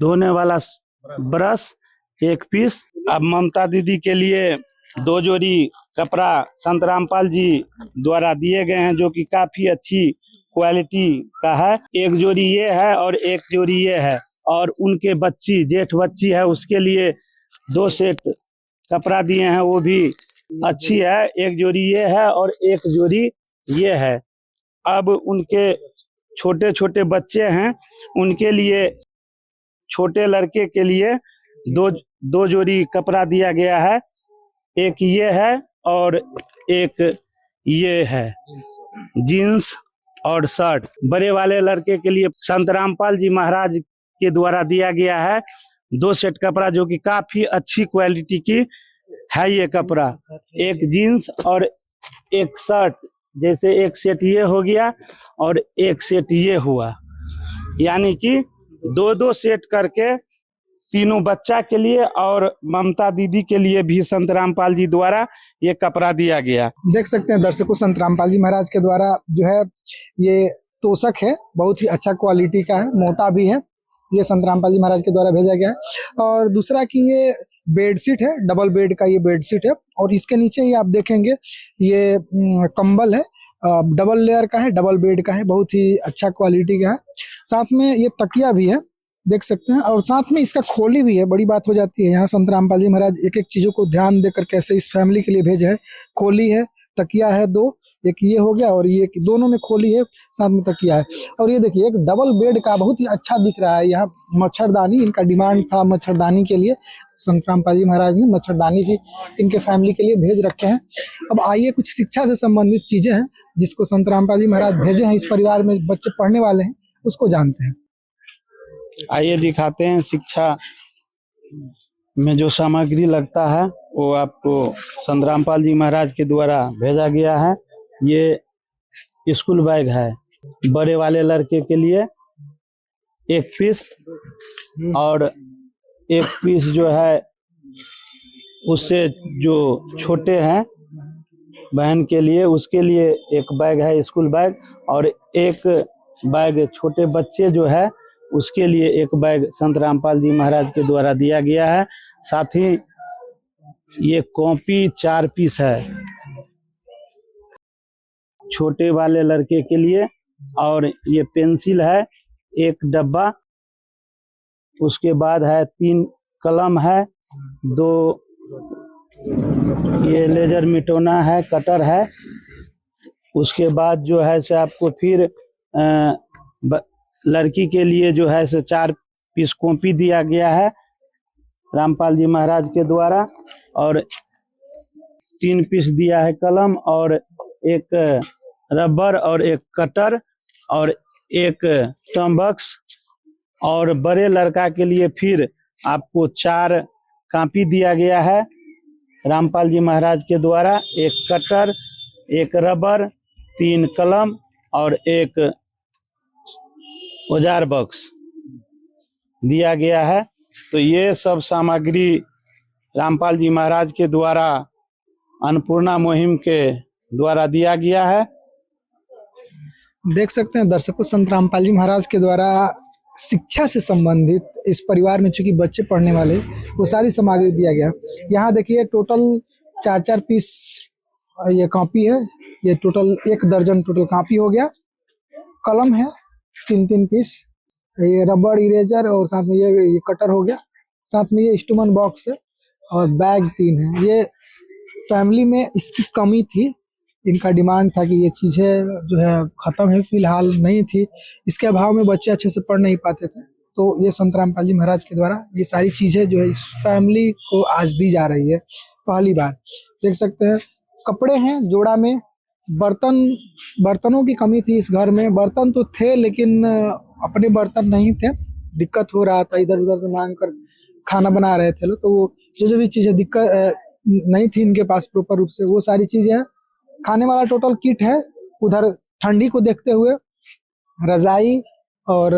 धोने वाला ब्रश 1 पीस। अब ममता दीदी के लिए 2 जोड़ी कपड़ा संत रामपाल जी द्वारा दिए गए हैं, जो कि काफी अच्छी क्वालिटी का है। 1 जोड़ी ये है और 1 जोड़ी ये है। और उनके बच्ची, जेठ बच्ची है, उसके लिए 2 सेट कपड़ा दिए हैं, वो भी अच्छी है। 1 जोड़ी ये है और 1 जोड़ी ये है। अब उनके छोटे छोटे बच्चे हैं, उनके लिए, छोटे लड़के के लिए 2 जोड़ी कपड़ा दिया गया है। 1 ये है और 1 ये है, जीन्स और शर्ट। बड़े वाले लड़के के लिए संत रामपाल जी महाराज के द्वारा दिया गया है 2 सेट कपड़ा, जो कि काफी अच्छी क्वालिटी की है। ये कपड़ा 1 जीन्स और 1 शर्ट जैसे एक सेट ये हो गया और एक सेट ये हुआ, यानी कि 2-2 सेट करके तीनों बच्चा के लिए और ममता दीदी के लिए भी संत रामपाल जी द्वारा ये कपड़ा दिया गया। देख सकते हैं दर्शकों, संत रामपाल जी महाराज के द्वारा जो है ये तोशक है, बहुत ही अच्छा क्वालिटी का है, मोटा भी है, ये संत रामपाल जी महाराज के द्वारा भेजा गया है। और दूसरा कि ये बेडशीट है, डबल बेड का ये बेडशीट है, और इसके नीचे ही आप देखेंगे ये कंबल है, डबल लेयर का है, डबल बेड का है, बहुत ही अच्छा क्वालिटी का है। साथ में ये तकिया भी है, देख सकते हैं, और साथ में इसका खोली भी है। बड़ी बात हो जाती है यहाँ संत रामपाल जी महाराज एक एक चीजों को ध्यान देकर कैसे इस फैमिली के लिए भेजे है। खोली है, तकिया है 2, एक ये हो गया और ये दोनों में खोली है, साथ में तकिया है। और ये देखिए एक डबल बेड का बहुत ही अच्छा दिख रहा है। यहाँ मच्छरदानी, इनका डिमांड था मच्छरदानी के लिए, संत रामपाल जी महाराज ने मच्छरदानी भी इनके फैमिली के लिए भेज रखे हैं। अब आइए कुछ शिक्षा से संबंधित चीजें हैं जिसको संत रामपाल जी महाराज भेजे हैं, इस परिवार में बच्चे पढ़ने वाले हैं, उसको जानते हैं। आइए दिखाते हैं शिक्षा में जो सामग्री लगता है वो आपको संत रामपाल जी महाराज के द्वारा भेजा गया है। ये स्कूल बैग है, बड़े वाले लड़के के लिए 1 पीस और 1 पीस जो है उससे जो छोटे हैं बहन के लिए, उसके लिए एक बैग है स्कूल बैग, और एक बैग छोटे बच्चे जो है उसके लिए एक बैग संत रामपाल जी महाराज के द्वारा दिया गया है। साथ ही ये कॉपी 4 पीस है छोटे वाले लड़के के लिए, और ये पेंसिल है 1 डब्बा, उसके बाद है 3 कलम है, 2 ये लेजर मिटोना है, कटर है। उसके बाद जो है से आपको फिर लड़की के लिए जो है से 4 पीस कॉपी दिया गया है रामपाल जी महाराज के द्वारा, और 3 पीस दिया है कलम, और 1 रबर और 1 कटर और 1 स्टम्प बॉक्स। और बड़े लड़का के लिए फिर आपको 4 कॉपी दिया गया है रामपाल जी महाराज के द्वारा, 1 कटर, 1 रबर, 3 कलम और 1 औजार बॉक्स दिया गया है। तो ये सब सामग्री रामपाल जी महाराज के द्वारा अन्नपूर्णा मुहिम के द्वारा दिया गया है। देख सकते हैं दर्शकों, संत रामपाल जी महाराज के द्वारा शिक्षा से संबंधित इस परिवार में चूंकि बच्चे पढ़ने वाले, वो सारी सामग्री दिया गया। यहाँ देखिए टोटल 4-4 पीस ये कॉपी है, ये टोटल 1 दर्जन टोटल कॉपी हो गया। कलम है 3-3 पीस, ये रबड़, इरेजर और साथ में ये कटर हो गया, साथ में ये इंस्ट्रूमेंट बॉक्स है और बैग 3 है। ये फैमिली में इसकी कमी थी, इनका डिमांड था कि ये चीज़ें जो है ख़त्म है, फिलहाल नहीं थी, इसके अभाव में बच्चे अच्छे से पढ़ नहीं पाते थे। तो ये संत रामपाल जी महाराज के द्वारा ये सारी चीज़ें जो है इस फैमिली को आज दी जा रही है पहली बार। देख सकते हैं कपड़े हैं जोड़ा में, बर्तनों की कमी थी इस घर में, बर्तन तो थे लेकिन अपने बर्तन नहीं थे, दिक्कत हो रहा था, इधर उधर से मांग कर खाना बना रहे थे लोग, तो वो जो भी चीज़ें दिक्कत नहीं थी इनके पास प्रॉपर रूप से, वो सारी चीज़ें हैं। खाने वाला टोटल किट है, उधर ठंडी को देखते हुए रजाई और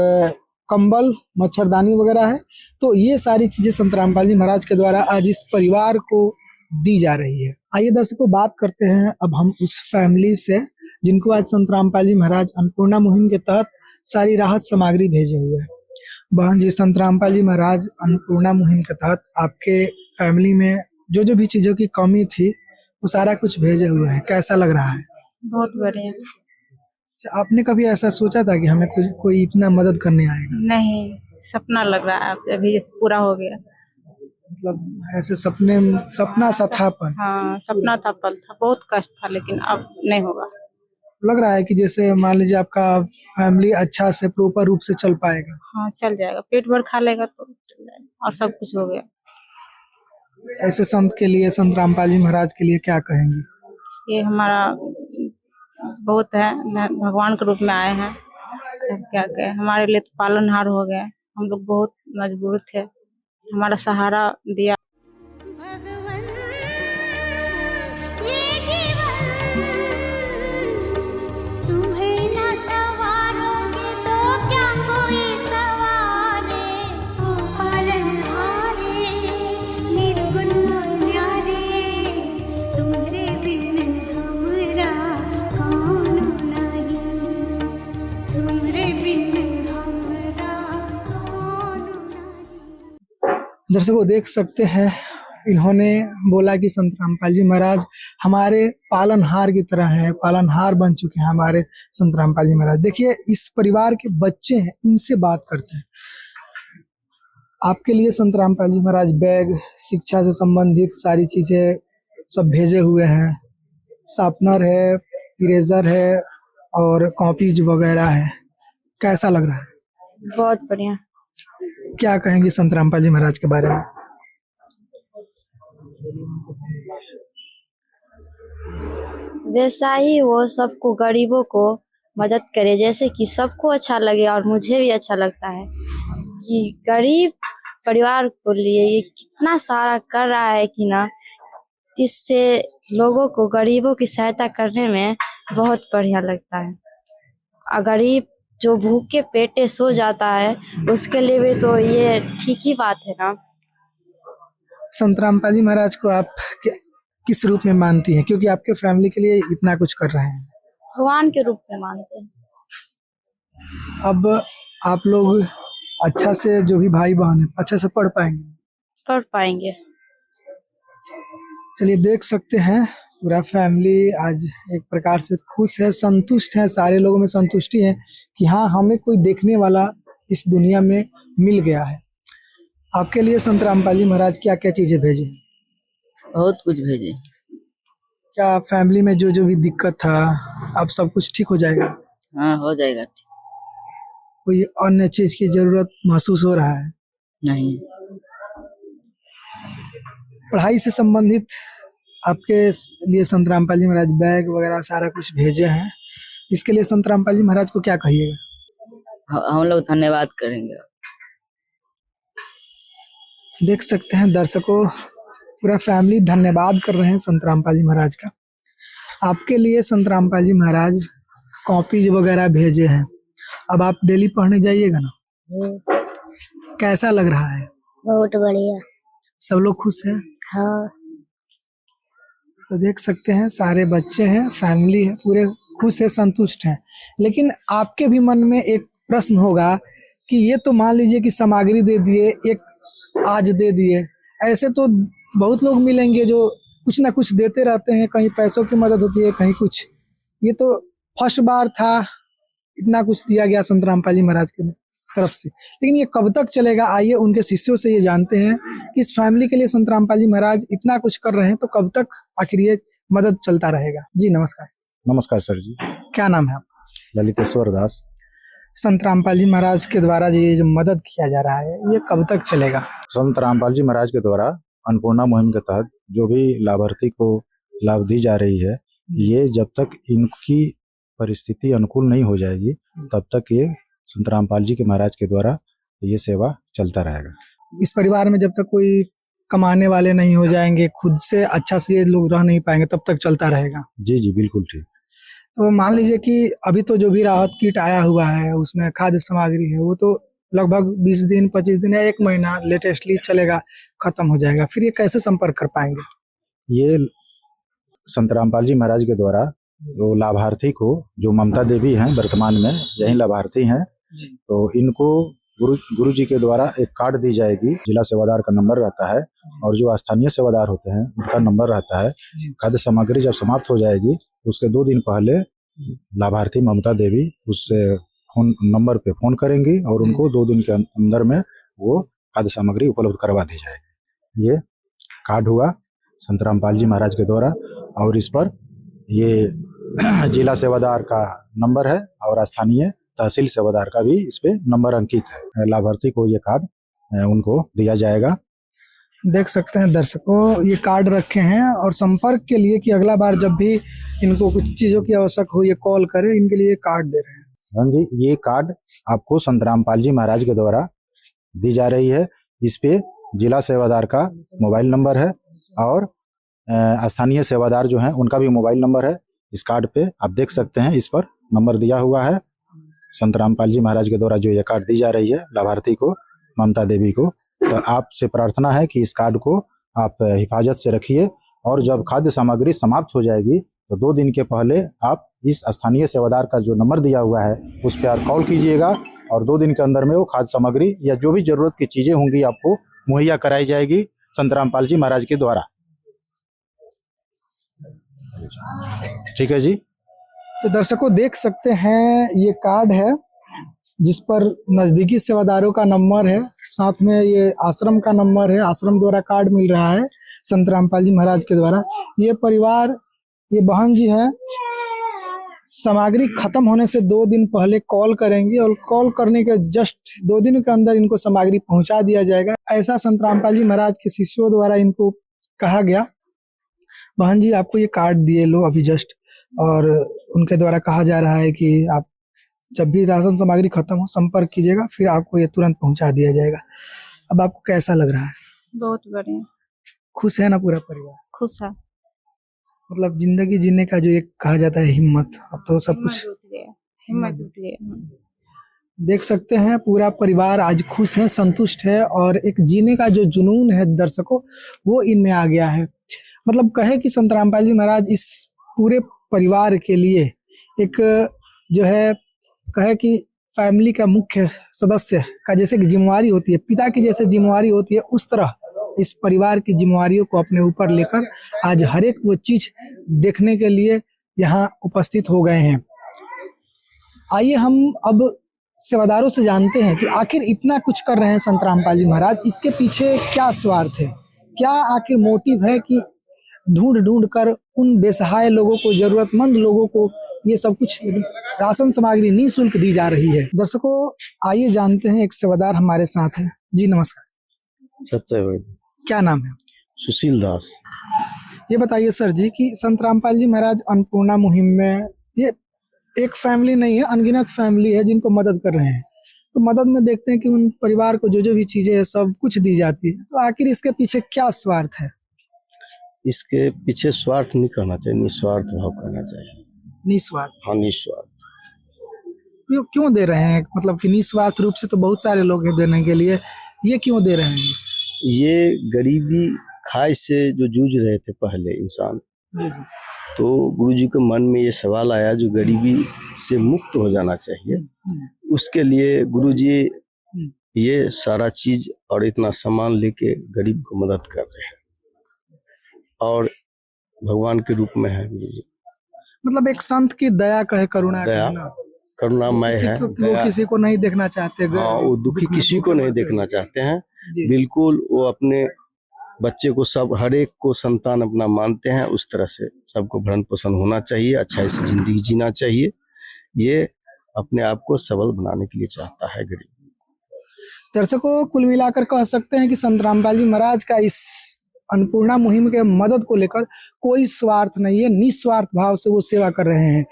कंबल, मच्छरदानी वगैरह है। तो ये सारी चीजें संत रामपाल जी महाराज के द्वारा आज इस परिवार को दी जा रही है। आइए दर्शकों बात करते हैं अब हम उस फैमिली से जिनको आज संत रामपाल जी महाराज अन्नपूर्णा मुहिम के तहत सारी राहत सामग्री भेजे हुए हैं। बहन जी, संत रामपाल जी महाराज अन्नपूर्णा मुहिम के तहत आपके फैमिली में जो जो भी चीजों की कमी थी वो सारा कुछ भेजे हुए हैं, कैसा लग रहा है? बहुत बढ़िया। आपने कभी ऐसा सोचा था कि हमें कोई इतना मदद करने आएगा? नहीं, सपना लग रहा है अभी जैसे पूरा हो गया। मतलब ऐसे सपना सा था, पर हाँ सपना था, पल था, बहुत कष्ट था, लेकिन अब नहीं होगा। लग रहा है कि जैसे मान लीजिए आपका फैमिली अच्छा से प्रॉपर रूप से चल पाएगा। हाँ चल जाएगा, पेट भर खा लेगा तो चल जाएगा और सब कुछ हो गया। ऐसे संत के लिए, संत रामपाल जी महाराज के लिए क्या कहेंगे? ये हमारा बहुत है, भगवान के रूप में आए हैं, क्या कहे, हमारे लिए तो पालनहार हो गए। हम लोग बहुत मजबूर थे, हमारा सहारा दिया। भगवन ये जीवन दर्शकों देख सकते हैं, इन्होंने बोला कि संत रामपाल जी महाराज हमारे पालनहार की तरह है, पालनहार बन चुके हैं हमारे संत रामपाल जी महाराज। देखिए इस परिवार के बच्चे हैं, इनसे बात करते हैं। आपके लिए संत रामपाल जी महाराज बैग, शिक्षा से संबंधित सारी चीजें सब भेजे हुए हैं, शार्पनर है, इरेजर है और कॉपीज वगैरह है। कैसा लग रहा है? बहुत बढ़िया। क्या कहेंगे संत रामपाल जी महाराज के बारे में? वैसा ही वो सबको, गरीबों को मदद करे, जैसे कि सबको अच्छा लगे और मुझे भी अच्छा लगता है कि गरीब परिवार को लिए ये कितना सारा कर रहा है कि ना, जिससे लोगों को, गरीबों की सहायता करने में बहुत बढ़िया लगता है। और गरीब जो भूखे पेटे सो जाता है उसके लिए भी तो ये ठीक ही बात है ना। संत रामपाल जी महाराज को आप किस रूप में मानती हैं, क्योंकि आपके फैमिली के लिए इतना कुछ कर रहे हैं? भगवान के रूप में मानते हैं। अब आप लोग अच्छा से, जो भी भाई बहन है, अच्छा से पढ़ पाएंगे? पढ़ पाएंगे। चलिए देख सकते हैं पूरा फैमिली आज एक प्रकार से खुश है, संतुष्ट है। सारे लोगों में संतुष्टि है कि हाँ, हमें कोई देखने वाला इस दुनिया में मिल गया है। आपके लिए संत रामपाल जी महाराज क्या क्या चीजें भेजे? बहुत कुछ भेजे। क्या फैमिली में जो जो भी दिक्कत था, अब सब कुछ ठीक हो जाएगा? हाँ, हो जाएगा ठीक। कोई अन्य चीज की जरूरत महसूस हो रहा है? नहीं। पढ़ाई से संबंधित आपके लिए संत रामपाल जी महाराज बैग वगैरह सारा कुछ भेजे हैं, इसके लिए संत रामपाल जी महाराज को क्या कहिएगा? हम लोग धन्यवाद करेंगे। देख सकते हैं दर्शकों, पूरा फैमिली धन्यवाद कर रहे हैं संत रामपाल जी महाराज का। आपके लिए संत रामपाल जी महाराज कॉपी वगैरह भेजे हैं, अब आप डेली पढ़ने जाइएगा ना? कैसा लग रहा है? बहुत बढ़िया। सब लोग खुश हैं? हाँ। तो देख सकते हैं सारे बच्चे हैं, फैमिली है, पूरे खुश है, संतुष्ट हैं। लेकिन आपके भी मन में एक प्रश्न होगा कि ये तो मान लीजिए कि सामग्री दे दिए, एक आज दे दिए, ऐसे तो बहुत लोग मिलेंगे जो कुछ ना कुछ देते रहते हैं, कहीं पैसों की मदद होती है, कहीं कुछ। ये तो फर्स्ट बार था इतना कुछ दिया गया संत रामपाल जी महाराज की तरफ से, लेकिन ये कब तक चलेगा? आइए उनके शिष्यों से ये जानते हैं कि इस फैमिली के लिए संत रामपाल जी महाराज इतना कुछ कर रहे हैं, तो कब तक आखिर ये मदद चलता रहेगा? जी नमस्कार। नमस्कार सर जी। क्या नाम है आपका? ललितेश्वर दास। संत रामपाल जी महाराज के द्वारा ये जो मदद किया जा रहा है, ये कब तक चलेगा? संत रामपाल जी महाराज के द्वारा अन्नपूर्णा मुहिम के तहत जो भी लाभार्थी को लाभ दी जा रही है, ये जब तक इनकी परिस्थिति अनुकूल नहीं हो जाएगी तब तक ये संत रामपाल जी के महाराज के द्वारा ये सेवा चलता रहेगा। इस परिवार में जब तक कोई कमाने वाले नहीं हो जाएंगे, खुद से अच्छा से ये लोग रह नहीं पाएंगे, तब तक चलता रहेगा? जी जी बिल्कुल ठीक। तो मान लीजिए कि अभी तो जो भी राहत किट आया हुआ है उसमें खाद्य सामग्री है, वो तो लगभग 20 दिन 25 दिन या 1 महीना लेटेस्टली चलेगा, खत्म हो जाएगा, फिर ये कैसे संपर्क कर पाएंगे? ये संत रामपाल जी महाराज के द्वारा जो लाभार्थी को, जो ममता देवी हैं वर्तमान में यही लाभार्थी हैं, तो इनको गुरु जी के द्वारा एक कार्ड दी जाएगी। जिला सेवादार का नंबर रहता है और जो स्थानीय सेवादार होते हैं उनका नंबर रहता है। खाद्य सामग्री जब समाप्त हो जाएगी उसके 2 दिन पहले लाभार्थी ममता देवी उससे फोन नंबर पे फोन करेंगी और उनको 2 दिन के अंदर में वो खाद्य सामग्री उपलब्ध करवा दी जाएगी। ये कार्ड हुआ संत रामपाल जी महाराज के द्वारा, और इस पर ये जिला सेवादार का नंबर है और स्थानीय तहसील सेवादार का भी इस पे नंबर अंकित है। लाभार्थी को ये कार्ड उनको दिया जाएगा। देख सकते हैं दर्शकों, ये कार्ड रखे हैं और संपर्क के लिए कि अगला बार जब भी इनको कुछ चीजों की आवश्यक हो ये कॉल करें, इनके लिए कार्ड दे रहे हैं। हाँ जी, ये कार्ड आपको संत रामपाल जी महाराज के द्वारा दी जा रही है। इस पे जिला सेवादार का मोबाइल नंबर है और स्थानीय सेवादार जो हैं उनका भी मोबाइल नंबर है। इस कार्ड पे आप देख सकते हैं, इस पर नंबर दिया हुआ है। संत रामपाल जी महाराज के द्वारा जो ये कार्ड दी जा रही है लाभार्थी को, ममता देवी को, तो आपसे प्रार्थना है कि इस कार्ड को आप हिफाजत से रखिए और जब खाद्य सामग्री समाप्त हो जाएगी तो 2 दिन के पहले आप इस स्थानीय सेवादार का जो नंबर दिया हुआ है उस पर आप कॉल कीजिएगा और 2 दिन के अंदर में वो खाद्य सामग्री या जो भी जरूरत की चीजें होंगी आपको मुहैया कराई जाएगी संत रामपाल जी महाराज के द्वारा। ठीक है जी। तो दर्शकों देख सकते हैं ये कार्ड है जिस पर नजदीकी सेवादारों का नंबर है, साथ में ये आश्रम का नंबर है, आश्रम द्वारा कार्ड मिल रहा है संत रामपाल जी महाराज के द्वारा। ये परिवार, ये बहन जी हैं, सामग्री खत्म होने से 2 दिन पहले कॉल करेंगे और कॉल करने के जस्ट 2 दिन के अंदर इनको सामग्री पहुंचा दिया जाएगा, ऐसा संत रामपाल जी महाराज के शिष्यों द्वारा इनको कहा गया। बहन जी आपको ये कार्ड दिए लो अभी जस्ट, और उनके द्वारा कहा जा रहा है कि आप जब भी राशन सामग्री खत्म हो संपर्क कीजिएगा, फिर आपको ये तुरंत पहुंचा दिया जाएगा। अब आपको कैसा लग रहा है? बहुत बढ़िया। खुश है ना पूरा परिवार? खुश है। मतलब जिंदगी जीने का जो एक कहा जाता है हिम्मत, अब तो सब कुछ हिम्मत जुट गया। देख सकते हैं पूरा परिवार आज खुश है, संतुष्ट है, और एक जीने का जो जुनून है दर्शकों वो इनमें आ गया है। मतलब कहे कि संत रामपाल जी महाराज इस पूरे परिवार के लिए एक जो है कहे कि फैमिली का मुख्य सदस्य का जैसे कि जिम्मेवारी होती है, पिता की जैसे जिम्मेवारी होती है, उस तरह इस परिवार की जिम्मेवारियों को अपने ऊपर लेकर आज हर एक वो चीज देखने के लिए यहाँ उपस्थित हो गए हैं। आइए हम अब सेवादारों से जानते हैं कि आखिर इतना कुछ कर रहे हैं संत रामपाल जी महाराज, इसके पीछे क्या स्वार्थ है, क्या आखिर मोटिव है कि ढूंढ ढूंढ कर उन बेसहाय लोगों को, जरूरतमंद लोगों को ये सब कुछ राशन सामग्री निःशुल्क दी जा रही है। दर्शकों आइए जानते हैं, एक सेवादार हमारे साथ है। जी नमस्कार। सच्चा भाई। क्या नाम है? सुशील दास। ये बताइए सर जी कि संत रामपाल जी महाराज अन्नपूर्णा मुहिम में ये एक फैमिली नहीं है, अनगिनत फैमिली है जिनको मदद कर रहे हैं। तो मदद में देखते हैं कि उन परिवार को जो जो भी चीजें है सब कुछ दी जाती है, तो आखिर इसके पीछे क्या स्वार्थ है? इसके पीछे स्वार्थ नहीं करना चाहिए, निस्वार्थ भाव करना चाहिए। निस्वार्थ? हाँ निस्वार्थ। क्यों दे रहे हैं? मतलब कि निस्वार्थ रूप से तो बहुत सारे लोग हैं देने के लिए, ये क्यों दे रहे हैं? ये गरीबी खाई से जो जूझ रहे थे पहले इंसान, तो गुरुजी के मन में ये सवाल आया जो गरीबी से मुक्त हो जाना चाहिए, उसके लिए गुरुजी ये सारा चीज और इतना सामान लेके गरीब को मदद कर रहे हैं और भगवान के रूप में है गुरुजी। मतलब एक संत की दया कहे, करुणा, करुणामय है। वो किसी को नहीं देखना चाहते। हाँ, वो दुखी किसी को नहीं देखना चाहते हैं। बिल्कुल वो अपने बच्चे को, सब हर एक को संतान अपना मानते हैं। उस तरह से सबको भरण पोषण होना चाहिए, अच्छा से जिंदगी जीना चाहिए। ये अपने आप को सबल बनाने के लिए चाहता है गरीब। दर्शकों कुल मिलाकर कह सकते हैं कि संत रामपाल जी महाराज का इस अन्नपूर्णा मुहिम के मदद को लेकर कोई स्वार्थ नहीं है, निस्वार्थ भाव से वो सेवा कर रहे हैं,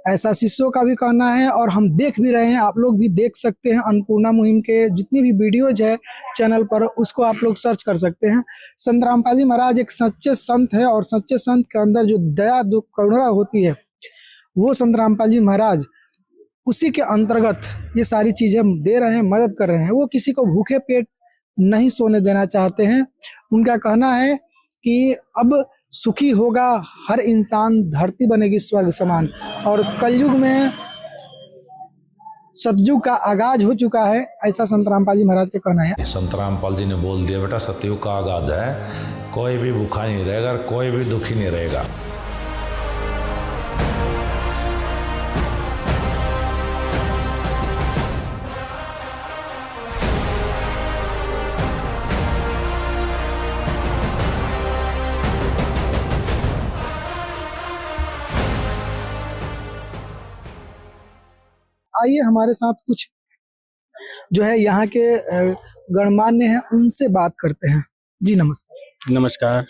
ऐसा शिष्यों का भी कहना है। और हम देख भी रहे हैं, आप लोग भी देख सकते हैं अन्नपूर्णा मुहिम के जितनी भी वीडियोज है चैनल पर, उसको आप लोग सर्च कर सकते हैं। संत रामपाल जी महाराज एक सच्चे संत है, और सच्चे संत के अंदर जो दया दुख करुणा होती है वो संत रामपाल जी महाराज उसी के अंतर्गत ये सारी चीजें दे रहे हैं, मदद कर रहे हैं। वो किसी को भूखे पेट नहीं सोने देना चाहते हैं। उनका कहना है कि अब सुखी होगा हर इंसान, धरती बनेगी स्वर्ग समान। और कलयुग में सतयुग का आगाज हो चुका है, ऐसा संत रामपाल जी महाराज का कहना है। संत रामपाल जी ने बोल दिया, बेटा सतयुग का आगाज है, कोई भी भूखा नहीं रहेगा, कोई भी दुखी नहीं रहेगा। आइए हमारे साथ कुछ जो है यहाँ के गणमान्य हैं, उनसे बात करते हैं। जी नमस्कार। नमस्कार।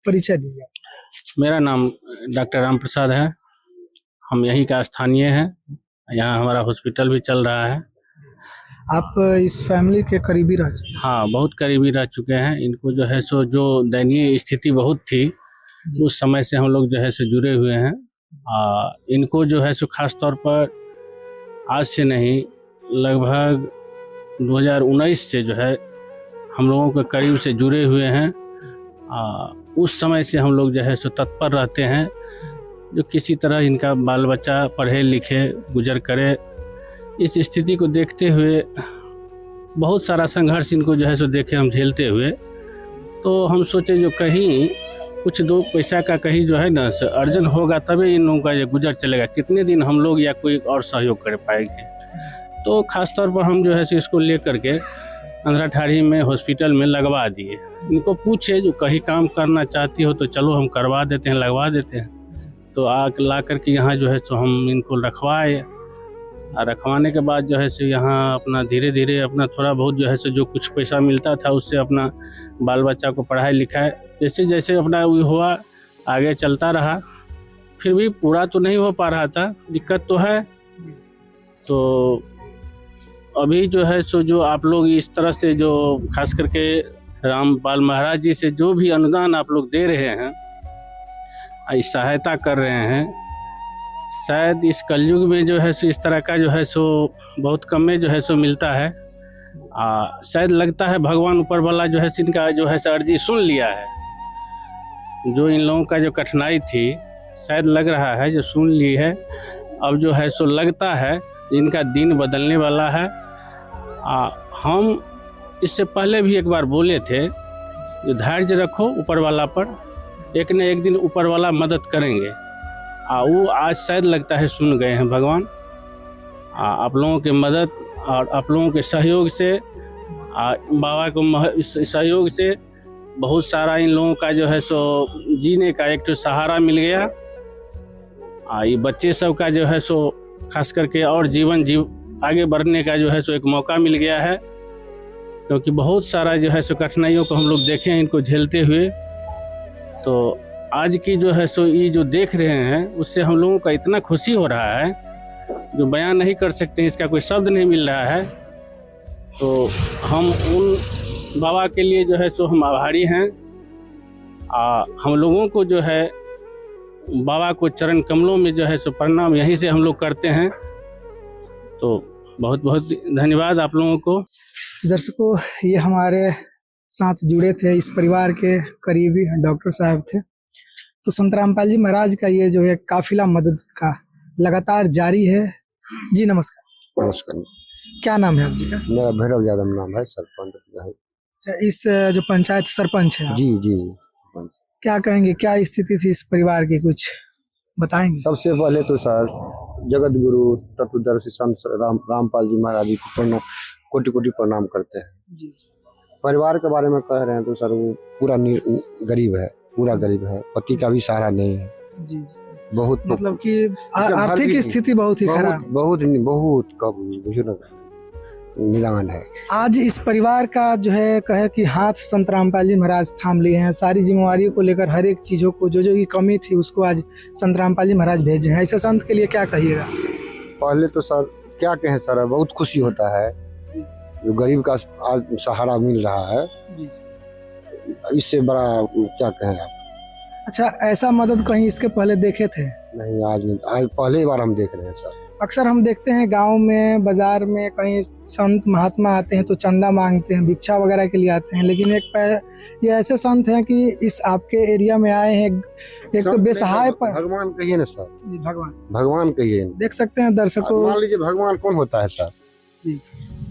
परिचय दीजिए। मेरा नाम डॉक्टर राम प्रसाद है, हम यहीं का स्थानीय हैं, यहाँ हमारा हॉस्पिटल भी चल रहा है। आप इस फैमिली के करीबी रह चुके? हाँ, बहुत करीबी रह चुके हैं। इनको जो है सो जो दयनीय स्थिति बहुत थी, उस समय से हम लोग जो है सो जुड़े हुए हैं। इनको जो है सो खास तौर पर आज से नहीं, लगभग 2019 से जो है हम लोगों के करीब से जुड़े हुए हैं। उस समय से हम लोग जो है सो तत्पर रहते हैं, जो किसी तरह इनका बाल बच्चा पढ़े लिखे गुजर करे। इस स्थिति को देखते हुए बहुत सारा संघर्ष इनको जो है सो देखे हम झेलते हुए, तो हम सोचे जो कहीं कुछ दो पैसा का कहीं जो है ना अर्जन होगा तभी इन लोगों का ये गुजर चलेगा, कितने दिन हम लोग या कोई और सहयोग कर पाएंगे। तो खास तौर पर हम जो है सो इसको लेकर के अंधराठाड़ी में हॉस्पिटल में लगवा दिए। इनको पूछे जो कहीं काम करना चाहती हो तो चलो हम करवा देते हैं, लगवा देते हैं। तो ला करके यहाँ जो है सो हम इनको रखवाए, और रखवाने के बाद जो है सो यहाँ अपना धीरे धीरे अपना थोड़ा बहुत जो है सो जो कुछ पैसा मिलता था उससे अपना बाल बच्चा को पढ़ाई लिखाई जैसे जैसे अपना हुआ आगे चलता रहा। फिर भी पूरा तो नहीं हो पा रहा था, दिक्कत तो है। तो अभी जो है सो जो आप लोग इस तरह से जो खास करके रामपाल महाराज जी से जो भी अनुदान आप लोग दे रहे हैं, इस सहायता कर रहे हैं, शायद इस कलयुग में जो है सो इस तरह का जो है सो बहुत कम में जो है सो मिलता है। शायद लगता है भगवान ऊपर वाला जो है इनका जो है सो अर्जी सुन लिया है। जो इन लोगों का जो कठिनाई थी शायद लग रहा है जो सुन ली है। अब जो है सो लगता है इनका दिन बदलने वाला है। हम इससे पहले भी एक बार बोले थे जो धैर्य रखो ऊपर वाला पर, एक न एक दिन ऊपर वाला मदद करेंगे। वो आज शायद लगता है सुन गए हैं भगवान। आप लोगों के मदद और आप लोगों के सहयोग से, बाबा को सहयोग से बहुत सारा इन लोगों का जो है सो जीने का एक तो सहारा मिल गया। ये बच्चे सब का जो है सो खास करके और आगे बढ़ने का जो है सो एक मौका मिल गया है, क्योंकि बहुत सारा जो है सो कठिनाइयों को हम लोग देखे हैं इनको झेलते हुए। तो आज की जो है सो ये जो देख रहे हैं उससे हम लोगों का इतना खुशी हो रहा है जो बयान नहीं कर सकते हैं, इसका कोई शब्द नहीं मिल रहा है। तो हम उन बाबा के लिए जो है सो हम आभारी हैं। हम लोगों को जो है बाबा को चरण कमलों में जो है सो प्रणाम यहीं से हम लोग करते हैं। तो बहुत बहुत धन्यवाद आप लोगों को। दर्शकों, ये हमारे साथ जुड़े थे इस परिवार के करीबी डॉक्टर साहब थे। तो संत रामपाल जी महाराज का ये जो है काफिला मदद का लगातार जारी है। जी नमस्कार। नमस्कार। क्या नाम है आप जी का? मेरा भैरव यादव नाम है, सरपंच है। अच्छा, इस जो पंचायत सरपंच है? जी जी। क्या कहेंगे, क्या स्थिति थी इस परिवार की, कुछ बताएंगे? सबसे पहले तो सर जगत गुरु तत्वदर्शी संत रामपाल जी महाराज जी को कोटि कोटि प्रणाम करते हैं। जी। परिवार के बारे में कह रहे हैं तो सर वो पूरा गरीब है, पूरा गरीब है, पति का भी सहारा नहीं है। जी। बहुत मतलब कि आर्थिक स्थिति बहुत ही खराब, बहुत कम निदान है। आज इस परिवार का जो है कहे कि हाथ संत रामपाल जी महाराज थाम लिए हैं। सारी जिम्मेवारियों को लेकर हर एक चीजों को जो की कमी थी उसको आज संत रामपाल जी महाराज भेजे हैं। ऐसे संत के लिए क्या कहिएगा? पहले तो सर क्या कहें सर, बहुत खुशी होता है जो गरीब का आज सहारा मिल रहा है, इससे बड़ा क्या कहें आप। अच्छा, ऐसा मदद कहीं इसके पहले देखे थे? नहीं, आज नहीं, आज पहली बार हम देख रहे हैं सर। अक्सर हम देखते हैं गांव में, बाजार में कहीं संत महात्मा आते हैं तो चंदा मांगते हैं, भिक्षा वगैरह के लिए आते हैं, लेकिन ये ऐसे संत हैं कि इस आपके एरिया में आए हैं एक तो बेसहाय पर। भगवान कहिए ना सर। जी, भगवान कहिए। देख सकते हैं दर्शकों, मान लीजिए भगवान कौन होता है सर।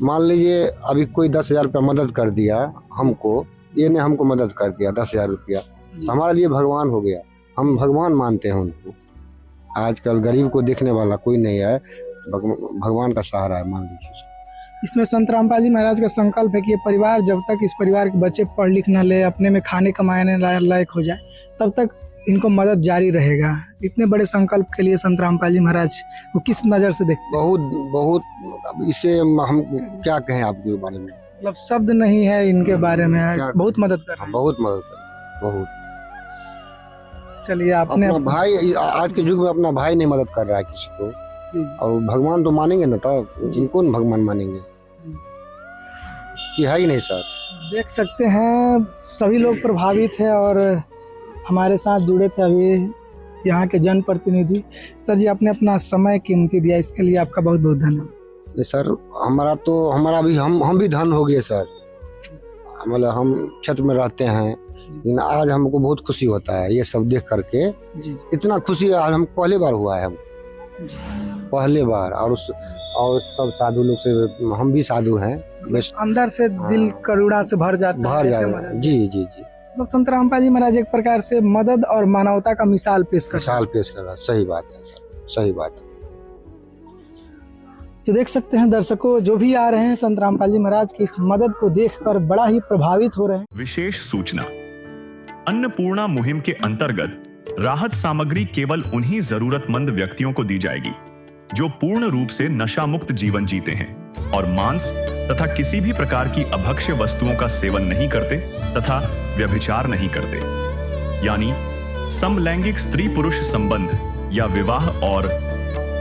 मान लीजिए अभी कोई 10,000 रुपया मदद कर दिया हमको, ये ने हमको मदद कर दिया 10,000 रुपया, हमारे लिए भगवान हो गया। हम भगवान मानते हैं उनको। आजकल गरीब को देखने वाला कोई नहीं है, भगवान का सहारा है मान लीजिए। इसमें संत रामपाल जी महाराज का संकल्प है कि ये परिवार जब तक इस परिवार के बच्चे पढ़ लिख न ले, अपने में खाने कमाने लायक हो जाए, तब तक इनको मदद जारी रहेगा। इतने बड़े संकल्प के लिए संत रामपाल जी महाराज को किस नजर से देखते? बहुत इससे हम क्या कहें आपके बारे में, मतलब शब्द नहीं है इनके बारे में। बहुत मदद कर रहे हैं, बहुत मदद कर, बहुत। चलिए, आपने अपना भाई, आज के युग में अपना भाई नहीं मदद कर रहा है किसी को, और भगवान तो मानेंगे ना, तब जिनको भगवान मानेंगे कि है ही नहीं सर। देख सकते हैं सभी लोग प्रभावित है और हमारे साथ जुड़े थे अभी यहाँ के जनप्रतिनिधि। सर जी, आपने अपना समय कीमती दिया, इसके लिए आपका बहुत बहुत धन्यवाद। सर हमारा भी हम भी धन हो गए सर। मतलब हम छत में रहते हैं, लेकिन आज हमको बहुत खुशी होता है ये सब देख करके। इतना खुशी आज हम पहले बार हुआ है, हम पहले बार। और सब साधु लोग से, हम भी साधु हैं, अंदर से दिल करुणा से भर जाता भर है ऐसे जाएगा। मदद। जी जी जी तो संत रामपाल जी महाराज एक प्रकार से मदद और मानवता का मिसाल पेश कर मिसाल पेश कर रहा है। सही बात है, सही बात है। तो देख सकते हैं दर्शकों, जो भी आ रहे हैं संत रामपाल जी महाराज की इस मदद को देखकर बड़ा ही प्रभावित हो रहे हैं। विशेष सूचना, अन्नपूर्णा मुहिम के अंतर्गत राहत सामग्री केवल उन्हीं जरूरतमंद व्यक्तियों को दी जाएगी जो पूर्ण रूप से नशा मुक्त जीवन जीते हैं और मांस तथा किसी भी प्रकार की अभक्ष्य वस्तुओं का सेवन नहीं करते तथा व्यभिचार नहीं करते, यानी समलैंगिक स्त्री पुरुष संबंध या विवाह और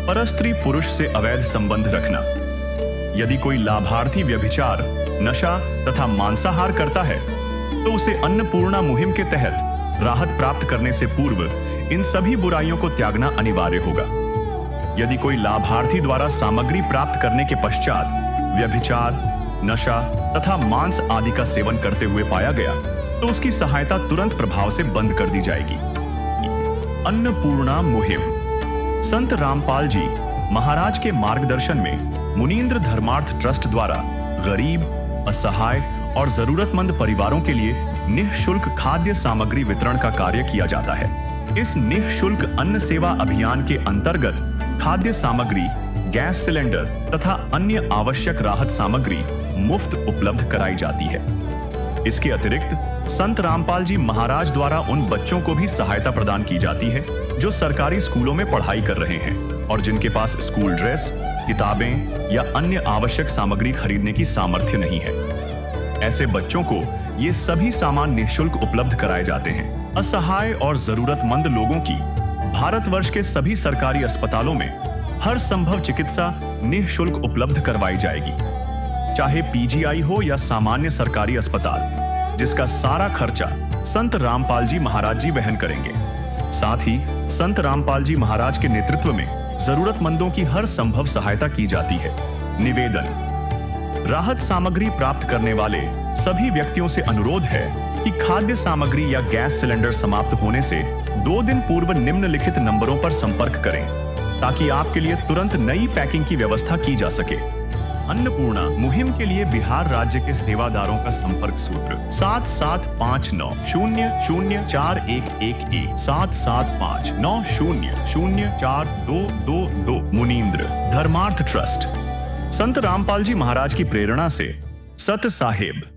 परस्त्री पुरुष से अवैध संबंध रखना। यदि कोई लाभार्थी व्यभिचार, नशा तथा मांसाहार करता है तो उसे अन्नपूर्णा मुहिम के तहत राहत प्राप्त करने से पूर्व इन सभी बुराइयों को त्यागना अनिवार्य होगा। यदि कोई लाभार्थी द्वारा सामग्री प्राप्त करने के पश्चात व्यभिचार, नशा तथा मांस आदि का सेवन करते हुए पाया गया तो उसकी सहायता तुरंत प्रभाव से बंद कर दी जाएगी। अन्नपूर्णा मुहिम संत रामपाल जी महाराज के मार्गदर्शन में मुनींद्र धर्मार्थ ट्रस्ट द्वारा गरीब, असहाय और जरूरतमंद परिवारों के लिए निःशुल्क खाद्य सामग्री वितरण का कार्य किया जाता है। इस निःशुल्क अन्न सेवा अभियान के अंतर्गत खाद्य सामग्री, गैस सिलेंडर तथा अन्य आवश्यक राहत सामग्री मुफ्त उपलब्ध कराई जाती है। इसके अतिरिक्त संत रामपाल जी महाराज द्वारा उन बच्चों को भी सहायता प्रदान की जाती है जो सरकारी स्कूलों में पढ़ाई कर रहे हैं और जिनके पास स्कूल ड्रेस, किताबें या अन्य आवश्यक सामग्री खरीदने की सामर्थ्य नहीं है। ऐसे बच्चों को ये सभी सामान निःशुल्क उपलब्ध कराए जाते हैं। असहाय और जरूरतमंद लोगों की भारतवर्ष के सभी सरकारी अस्पतालों में हर संभव चिकित्सा निःशुल्क उपलब्ध करवाई जाएगी, चाहे पीजीआई हो या सामान्य सरकारी अस्पताल, जिसका सारा खर्चा संत रामपाल जी महाराज जी वहन करेंगे। साथ ही संत रामपाल जी महाराज के नेतृत्व में जरूरतमंदों की हर संभव सहायता की जाती है। निवेदन, राहत सामग्री प्राप्त करने वाले सभी व्यक्तियों से अनुरोध है कि खाद्य सामग्री या गैस सिलेंडर समाप्त होने से 2 दिन पूर्व निम्नलिखित नंबरों पर संपर्क करें ताकि आपके लिए तुरंत नई पैकिंग की व्यवस्था की जा सके। अन्नपूर्णा मुहिम के लिए बिहार राज्य के सेवादारों का संपर्क सूत्र 7759004211 7759004222। मुनींद्र धर्मार्थ ट्रस्ट संत रामपाल जी महाराज की प्रेरणा से सत साहेब